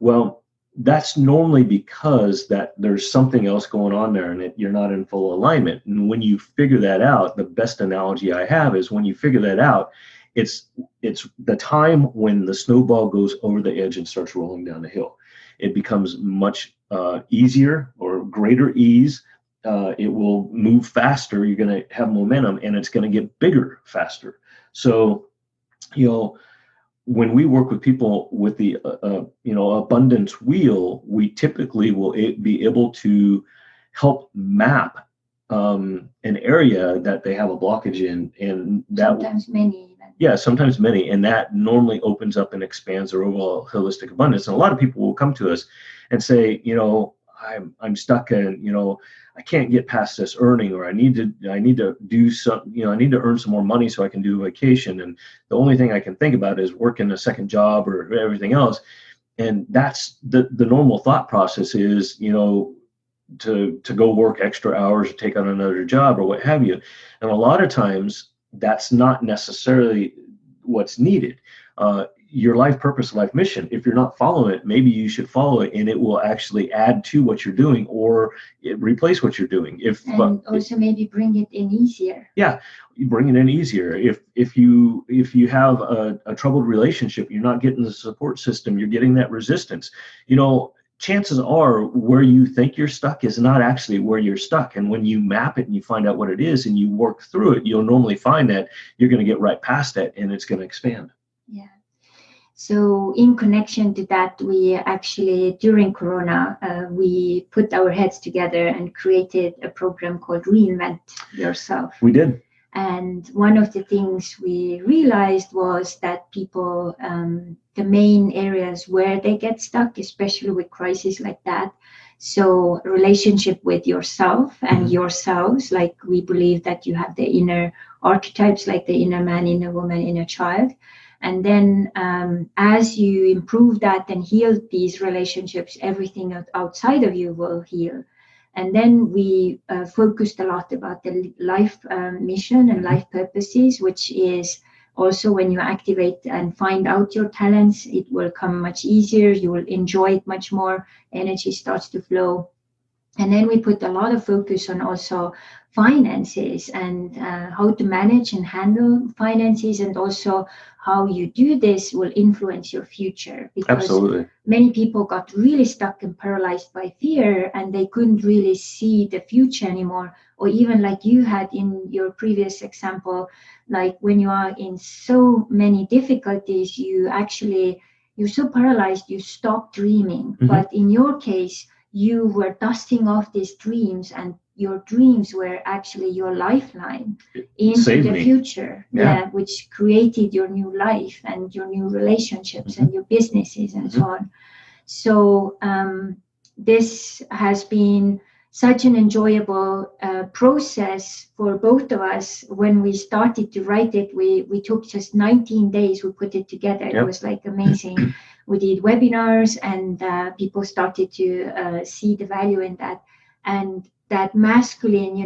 Well, that's normally because that there's something else going on there, and you're not in full alignment. And when you figure that out, the best analogy I have is when you figure that out, It's the time when the snowball goes over the edge and starts rolling down the hill. It becomes much easier or greater ease. It will move faster. You're going to have momentum, and it's going to get bigger faster. So, when we work with people with the abundance wheel, we typically will be able to help map an area that they have a blockage in, and that sometimes many. Yeah, sometimes many, and that normally opens up and expands their overall holistic abundance. And a lot of people will come to us and say, I'm stuck in, I can't get past this earning, or I need to do some, I need to earn some more money so I can do vacation. And the only thing I can think about is working a second job or everything else. And that's the normal thought process is, to go work extra hours or take on another job or what have you. And a lot of times that's not necessarily what's needed. Your life purpose, life mission, if you're not following it, maybe you should follow it, and it will actually add to what you're doing or replace what you're doing. Also maybe bring it in easier. Yeah, you bring it in easier. If you have a troubled relationship, you're not getting the support system, you're getting that resistance. Chances are where you think you're stuck is not actually where you're stuck. And when you map it and you find out what it is and you work through it, you'll normally find that you're going to get right past it and it's going to expand. Yeah. So in connection to that, we actually, during Corona, we put our heads together and created a program called Reinvent Yourself. We did. And one of the things we realized was that people, the main areas where they get stuck, especially with crises like that, so relationship with yourself and yourselves, like we believe that you have the inner archetypes, like the inner man, inner woman, inner child. And then as you improve that and heal these relationships, everything outside of you will heal. And then we focused a lot about the life mission and life purposes, which is also when you activate and find out your talents, it will come much easier. You will enjoy it much more. Energy starts to flow. And then we put a lot of focus on also finances and how to manage and handle finances, and also how you do this will influence your future. Because Absolutely. Many people got really stuck and paralyzed by fear, and they couldn't really see the future anymore. Or even like you had in your previous example, like when you are in so many difficulties, you're so paralyzed, you stop dreaming. But in your case, you were dusting off these dreams, and your dreams were actually your lifeline into the future, which created your new life and your new relationships and your businesses and so on. So this has been such an enjoyable process for both of us. When we started to write it, we took just 19 days, we put it together. It was like amazing. We did webinars, and people started to see the value in that. And that masculine,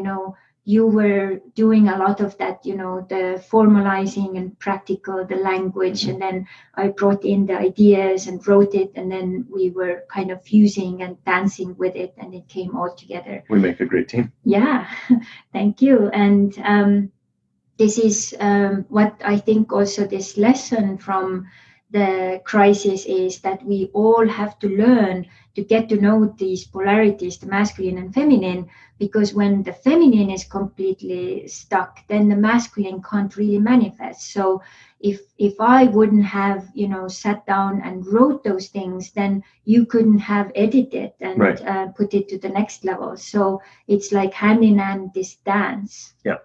you were doing a lot of that, the formalizing and practical, the language. And then I brought in the ideas and wrote it. And then we were kind of fusing and dancing with it, and it came all together. We make a great team. Yeah, thank you. And this is what I think also this lesson from the crisis is, that we all have to learn to get to know these polarities, the masculine and feminine, because when the feminine is completely stuck, then the masculine can't really manifest. So if I wouldn't have, sat down and wrote those things, then you couldn't have edited and put it to the next level. So it's like hand in hand, this dance. Yeah.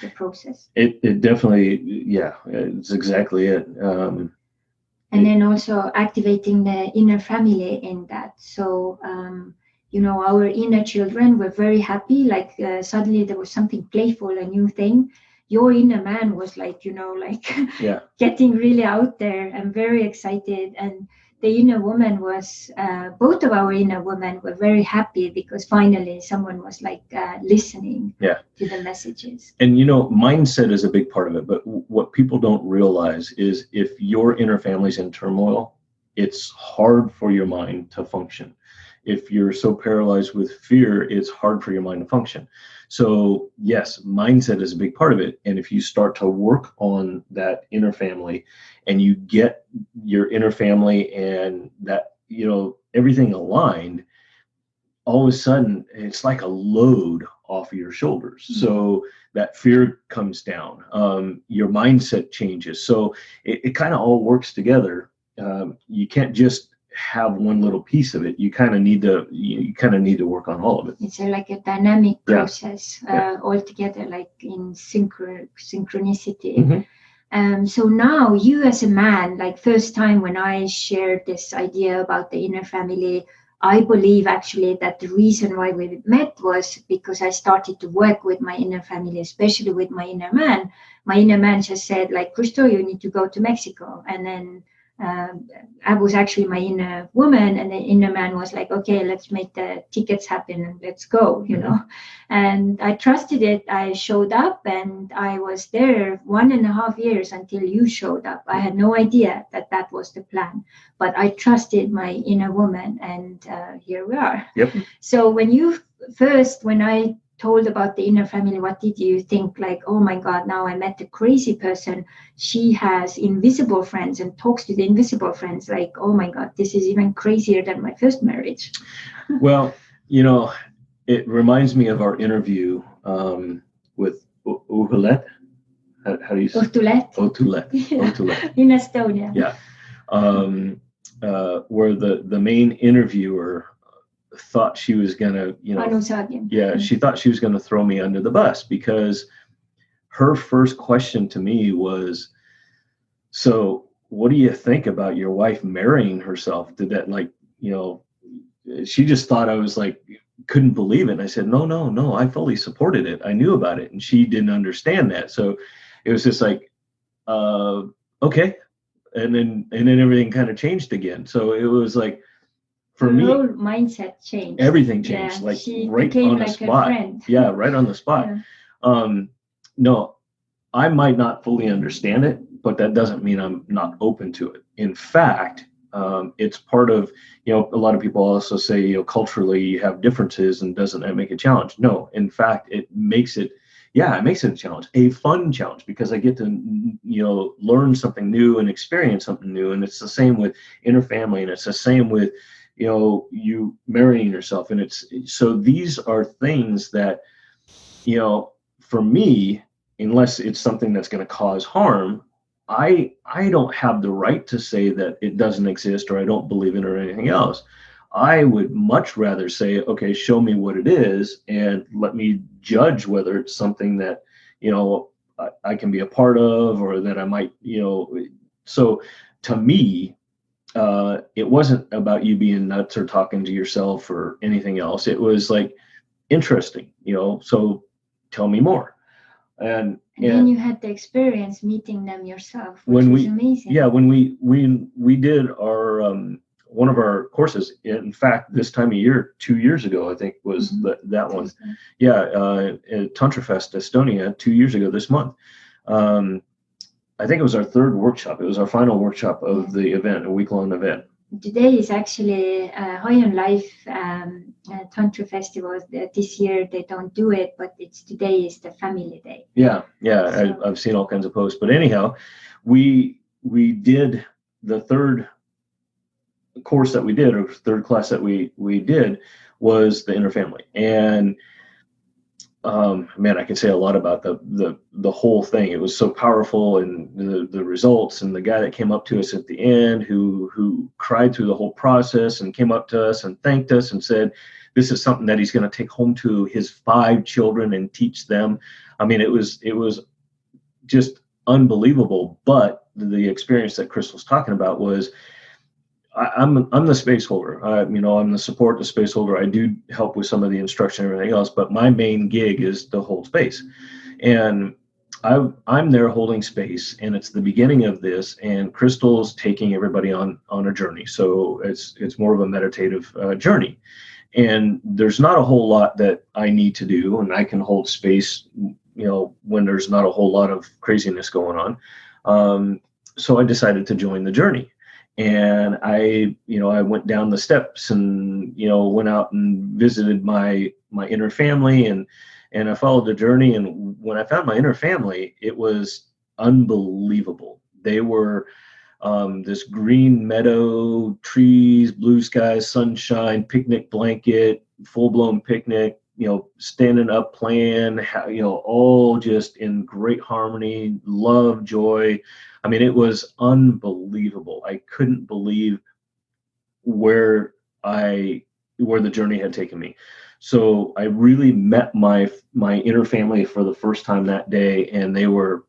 The process. It definitely, it's exactly it. And then also activating the inner family in that. So, our inner children were very happy. Like suddenly there was something playful, a new thing. Your inner man was like, getting really out there and very excited. And the inner woman was, both of our inner women were very happy, because finally someone was like listening to the messages. And, mindset is a big part of it. But what people don't realize is, if your inner family's in turmoil, it's hard for your mind to function. If you're so paralyzed with fear, it's hard for your mind to function. So yes, mindset is a big part of it. And if you start to work on that inner family and you get your inner family and that, everything aligned, all of a sudden it's like a load off of your shoulders. So that fear comes down, your mindset changes. So it kind of all works together. You can't just have one little piece of it. You kind of need to work on all of it. It's like a dynamic process altogether, like in synchronicity. So now you as a man, like first time when I shared this idea about the inner family, I believe actually that the reason why we met was because I started to work with my inner family, especially with my inner man. My inner man just said, like, Christo, you need to go to Mexico. And then I was actually my inner woman, and the inner man was like, okay, let's make the tickets happen and let's go, And I trusted it. I showed up and I was there 1.5 years until you showed up. I had no idea that was the plan, but I trusted my inner woman, and here we are. Yep. So when I told about the inner family, what did you think? Like, oh my God, now I met a crazy person. She has invisible friends and talks to the invisible friends. Like, oh my God, this is even crazier than my first marriage. Well, it reminds me of our interview with Uhulet. How do you say? Otulet. In Estonia. Yeah. Where the main interviewer thought she was gonna, she thought she was gonna throw me under the bus, because her first question to me was, so what do you think about your wife marrying herself? Did that, she just thought I was like, couldn't believe it. And I said, no, I fully supported it. I knew about it. And she didn't understand that. So it was just like, okay. And then everything kind of changed again. So it was like, for me, whole mindset changed. Everything changed, she right became on the like spot. A friend. Yeah, right on the spot. Yeah. No, I might not fully understand it, but that doesn't mean I'm not open to it. In fact, it's part of, a lot of people also say, culturally you have differences, and doesn't that make a challenge? No, in fact, it makes it a challenge, a fun challenge, because I get to, learn something new and experience something new. And it's the same with inner family, and it's the same with, you marrying yourself. And so these are things that, for me, unless it's something that's going to cause harm, I don't have the right to say that it doesn't exist, or I don't believe in it, or anything else. I would much rather say, okay, show me what it is, and let me judge whether it's something that, I can be a part of, or that I might, so to me, it wasn't about you being nuts or talking to yourself or anything else. It was like, interesting, so tell me more. And then you had the experience meeting them yourself, which was amazing. Yeah, when we did our one of our courses, in fact, this time of year, 2 years ago, I think was that one. Yeah, at Tantra Fest, Estonia, 2 years ago this month. I think it was our third workshop. It was our final workshop of the event, a week-long event. Today is actually High on Life Tantra Festival. This year they don't do it, but today is the family day. Yeah. So, I've seen all kinds of posts. But anyhow, we did the third course that we did, or third class that we did, was the inner family. And man, I can say a lot about the whole thing. It was so powerful, and the results, and the guy that came up to us at the end who cried through the whole process and came up to us and thanked us and said, this is something that he's going to take home to his 5 children and teach them. I mean, it was just unbelievable. But the experience that Chris was talking about was, I'm the space holder. I'm the support, the space holder. I do help with some of the instruction and everything else, but my main gig is to hold space. And I'm there holding space, and it's the beginning of this, and Crystal's taking everybody on a journey. So it's more of a meditative journey. And there's not a whole lot that I need to do, and I can hold space, when there's not a whole lot of craziness going on. So I decided to join the journey. And I went down the steps and, went out and visited my inner family, and I followed the journey. And when I found my inner family, it was unbelievable. They were this green meadow, trees, blue skies, sunshine, picnic blanket, full-blown picnic, standing up, playing, all just in great harmony, love, joy. I mean, it was unbelievable. I couldn't believe where the journey had taken me. So I really met my inner family for the first time that day, and they were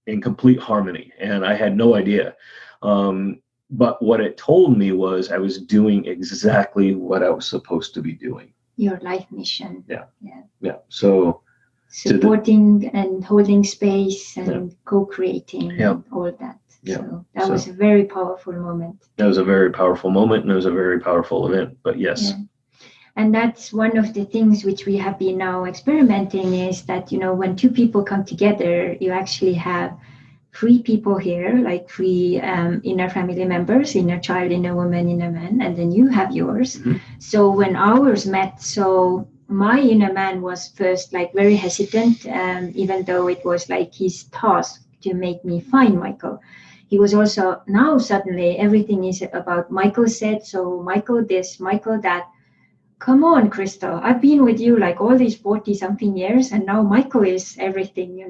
in complete harmony, and I had no idea. But what it told me was I was doing exactly what I was supposed to be doing. Your life mission. Yeah. So supporting and holding space and co-creating and all that. So that was a very powerful moment. That was a very powerful moment, and it was a very powerful event. But yes. Yeah. And that's one of the things which we have been now experimenting, is that, when two people come together, you actually have three people here, like three inner family members, inner child, inner woman, inner man, and then you have yours. Mm-hmm. So when ours met, so my inner man was first like very hesitant, even though it was like his task to make me find Michael. He was also, now suddenly everything is about Michael said, so Michael this, Michael that. Come on, Crystal, I've been with you like all these 40 something years, and now Michael is everything,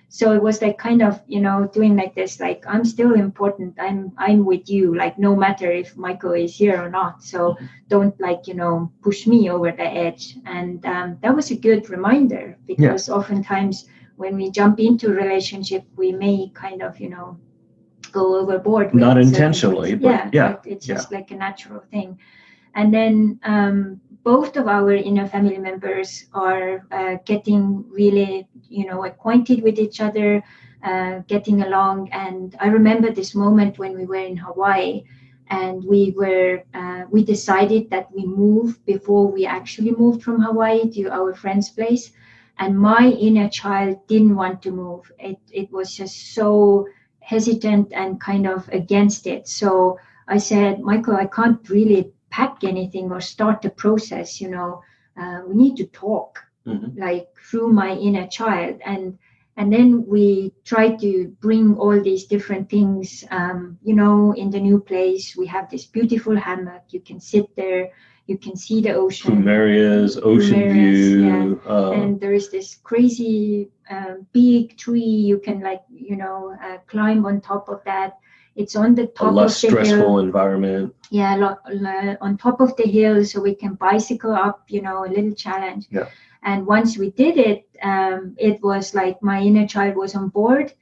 So it was like kind of, doing like this, like I'm still important. I'm with you, like no matter if Michael is here or not. So don't push me over the edge. And that was a good reminder, because oftentimes when we jump into a relationship, we may kind of, go overboard. Not intentionally, but it's just like a natural thing. And then both of our inner family members are getting really, acquainted with each other, getting along. And I remember this moment when we were in Hawaii, and we decided that we move before we actually moved from Hawaii to our friend's place. And my inner child didn't want to move. It was just so hesitant and kind of against it. So I said, Michael, I can't really pack anything or start the process, we need to talk, like through my inner child. And then we try to bring all these different things, in the new place. We have this beautiful hammock. You can sit there, you can see the ocean. Plumerias, ocean view. Yeah. And there is this crazy big tree. You can climb on top of that. It's on the top of the hill. A less stressful environment. Yeah, on top of the hill, so we can bicycle up, a little challenge. Yeah. And once we did it, it was like my inner child was on board.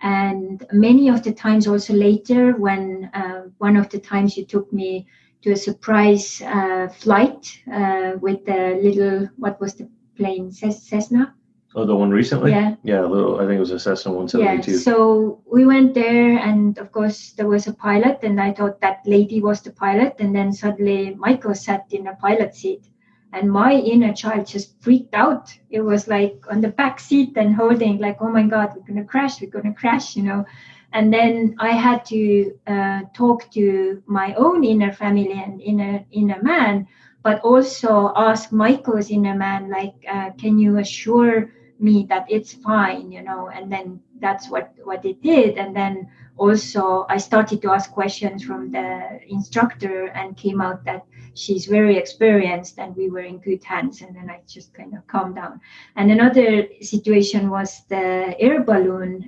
And many of the times also later, when one of the times you took me to a surprise flight with the little, what was the plane, Cessna? Oh, the one recently? Yeah. Yeah, I think it was a Cessna 172. Yeah, so we went there, and of course there was a pilot, and I thought that lady was the pilot, and then suddenly Michael sat in a pilot seat, and my inner child just freaked out. It was like on the back seat and holding like, oh my God, we're going to crash, And then I had to talk to my own inner family and inner man, but also ask Michael's inner man, like, can you assure me that it's fine, and then that's what it did. And then also I started to ask questions from the instructor, and came out that she's very experienced and we were in good hands. And then I just kind of calmed down. And another situation was the air balloon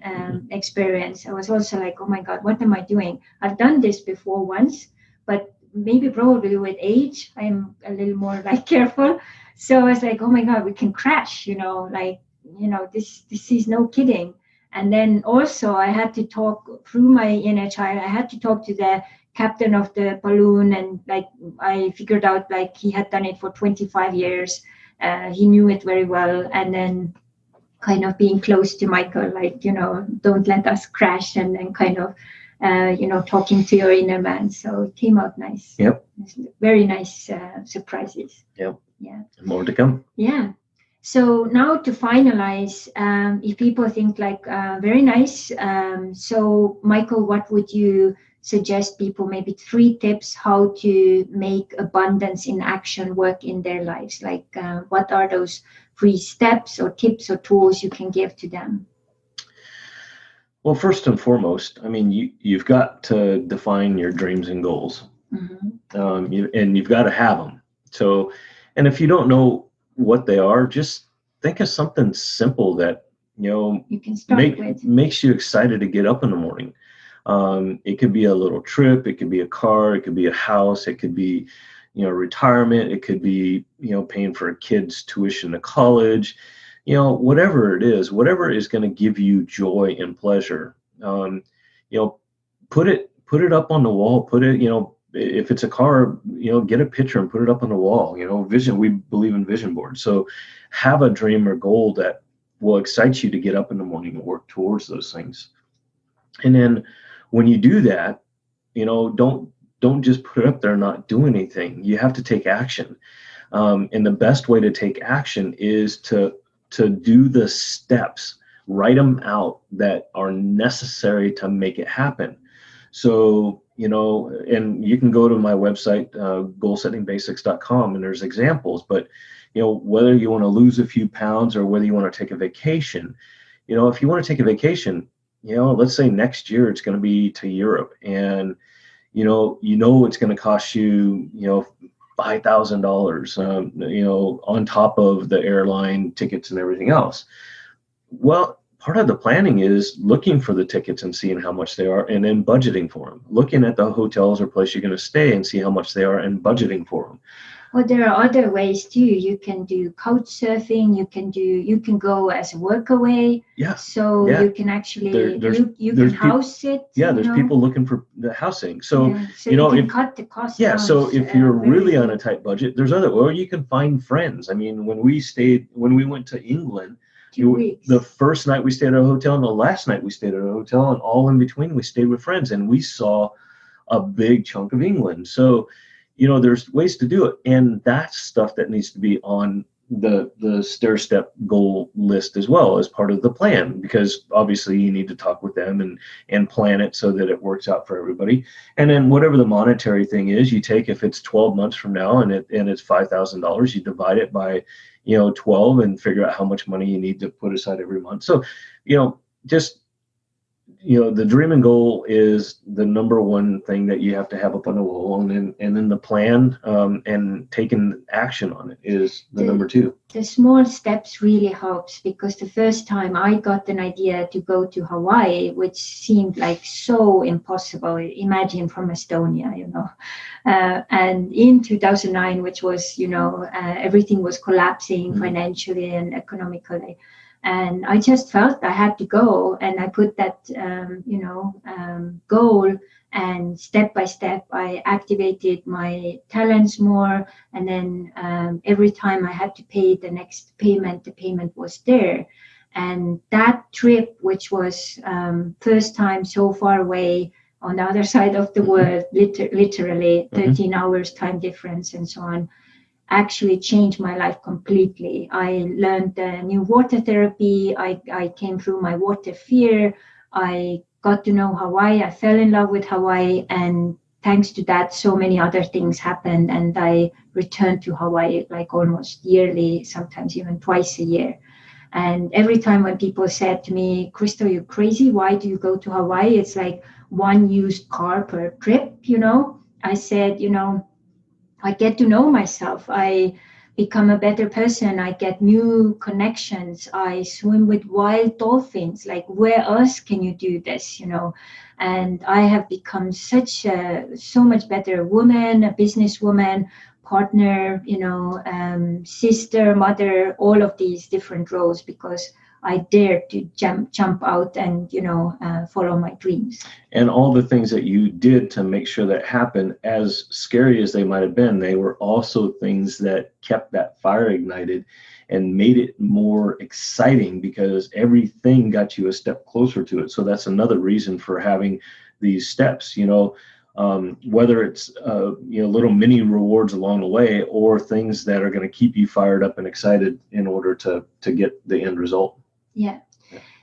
experience. I was also like, oh my God, what am I doing? I've done this before once, but maybe probably with age I'm a little more like careful. So I was like, oh my God, we can crash, this is no kidding. And then also I had to talk through my inner child. I had to talk to the captain of the balloon, and like I figured out like he had done it for 25 years. He knew it very well. And then kind of being close to Michael, like, don't let us crash, and then kind of talking to your inner man. So it came out nice. Yep. Very nice surprises. Yep. Yeah. More to come. Yeah. So now to finalize, if people think like very nice. So Michael, what would you suggest people maybe 3 tips how to make abundance in action work in their lives. Like, what are those 3 steps or tips or tools you can give to them? Well, first and foremost, I mean, you've got to define your dreams and goals, and you've got to have them. So, and if you don't know what they are, just think of something simple that you can start with. Makes you excited to get up in the morning. It could be a little trip, it could be a car, it could be a house, it could be retirement, it could be paying for a kid's tuition to college. Whatever it is, whatever is going to give you joy and pleasure, put it up on the wall. Put it, if it's a car, get a picture and put it up on the wall. Vision. We believe in vision boards. So have a dream or goal that will excite you to get up in the morning and work towards those things. And then when you do that, don't just put it up there and not do anything. You have to take action. And the best way to take action is to do the steps, write them out that are necessary to make it happen. So, and you can go to my website, goalsettingbasics.com, and there's examples, but, whether you want to lose a few pounds or whether you want to take a vacation, if you want to take a vacation, let's say next year it's going to be to Europe, and, it's going to cost you, $5,000, on top of the airline tickets and everything else. Well, part of the planning is looking for the tickets and seeing how much they are, and then budgeting for them. Looking at the hotels or place you're going to stay and see how much they are and budgeting for them. Well, there are other ways too. You can do couch surfing. You can go as a work away. Yeah. So you can actually you can house it. Yeah, there's people looking for the housing. So you can cut the cost. Yeah. So if you're really on a tight budget, there's or you can find friends. I mean, when we went to England, 2 weeks. The first night we stayed at a hotel, and the last night we stayed at a hotel, and all in between we stayed with friends, and we saw a big chunk of England. So, there's ways to do it, and that's stuff that needs to be on the stair-step goal list as well as part of the plan, because obviously you need to talk with them and plan it so that it works out for everybody. And then whatever the monetary thing is, you take, if it's 12 months from now and it's $5,000, you divide it by 12 and figure out how much money you need to put aside every month. So just the dream and goal is the number one thing that you have to have up on the wall, and then the plan and taking action on it is the number 2. The small steps really helps, because the first time I got an idea to go to Hawaii, which seemed like so impossible, imagine from Estonia, and in 2009, which was, everything was collapsing financially and economically. And I just felt I had to go, and I put that, goal, and step by step, I activated my talents more. And then every time I had to pay the next payment, the payment was there. And that trip, which was first time so far away on the other side of the world, literally 13 hours time difference and so on, actually changed my life completely. I learned new water therapy. I came through my water fear. I got to know Hawaii. I fell in love with Hawaii. And thanks to that, so many other things happened. And I returned to Hawaii like almost yearly, sometimes even twice a year. And every time when people said to me, Crystal, you're crazy. Why do you go to Hawaii? It's like one used car per trip, I said, I get to know myself. I become a better person. I get new connections. I swim with wild dolphins. Like, where else can you do this, And I have become so much better woman, a businesswoman, partner, sister, mother, all of these different roles, because I dared to jump out and, follow my dreams. And all the things that you did to make sure that happened, as scary as they might have been, they were also things that kept that fire ignited and made it more exciting, because everything got you a step closer to it. So that's another reason for having these steps, whether it's, little mini rewards along the way, or things that are going to keep you fired up and excited in order to get the end result. Yeah.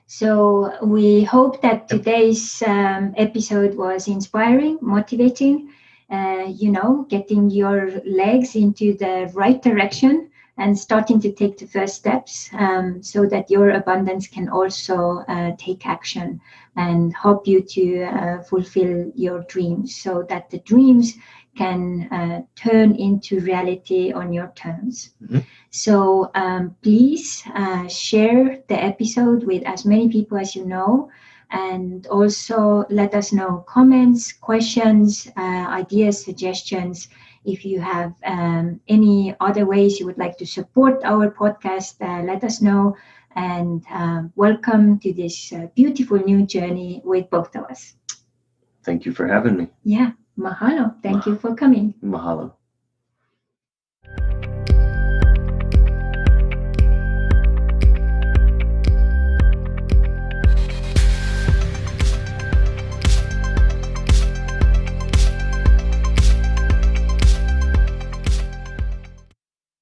So we hope that today's episode was inspiring, motivating, getting your legs into the right direction and starting to take the first steps, so that your abundance can also take action and help you to fulfill your dreams, so that the dreams can turn into reality on your terms. Mm-hmm. So please share the episode with as many people as you know, and also let us know comments, questions, ideas, suggestions. If you have any other ways you would like to support our podcast, let us know. And welcome to this beautiful new journey with both of us. Thank you for having me. Yeah, mahalo. Thank you for coming. Mahalo.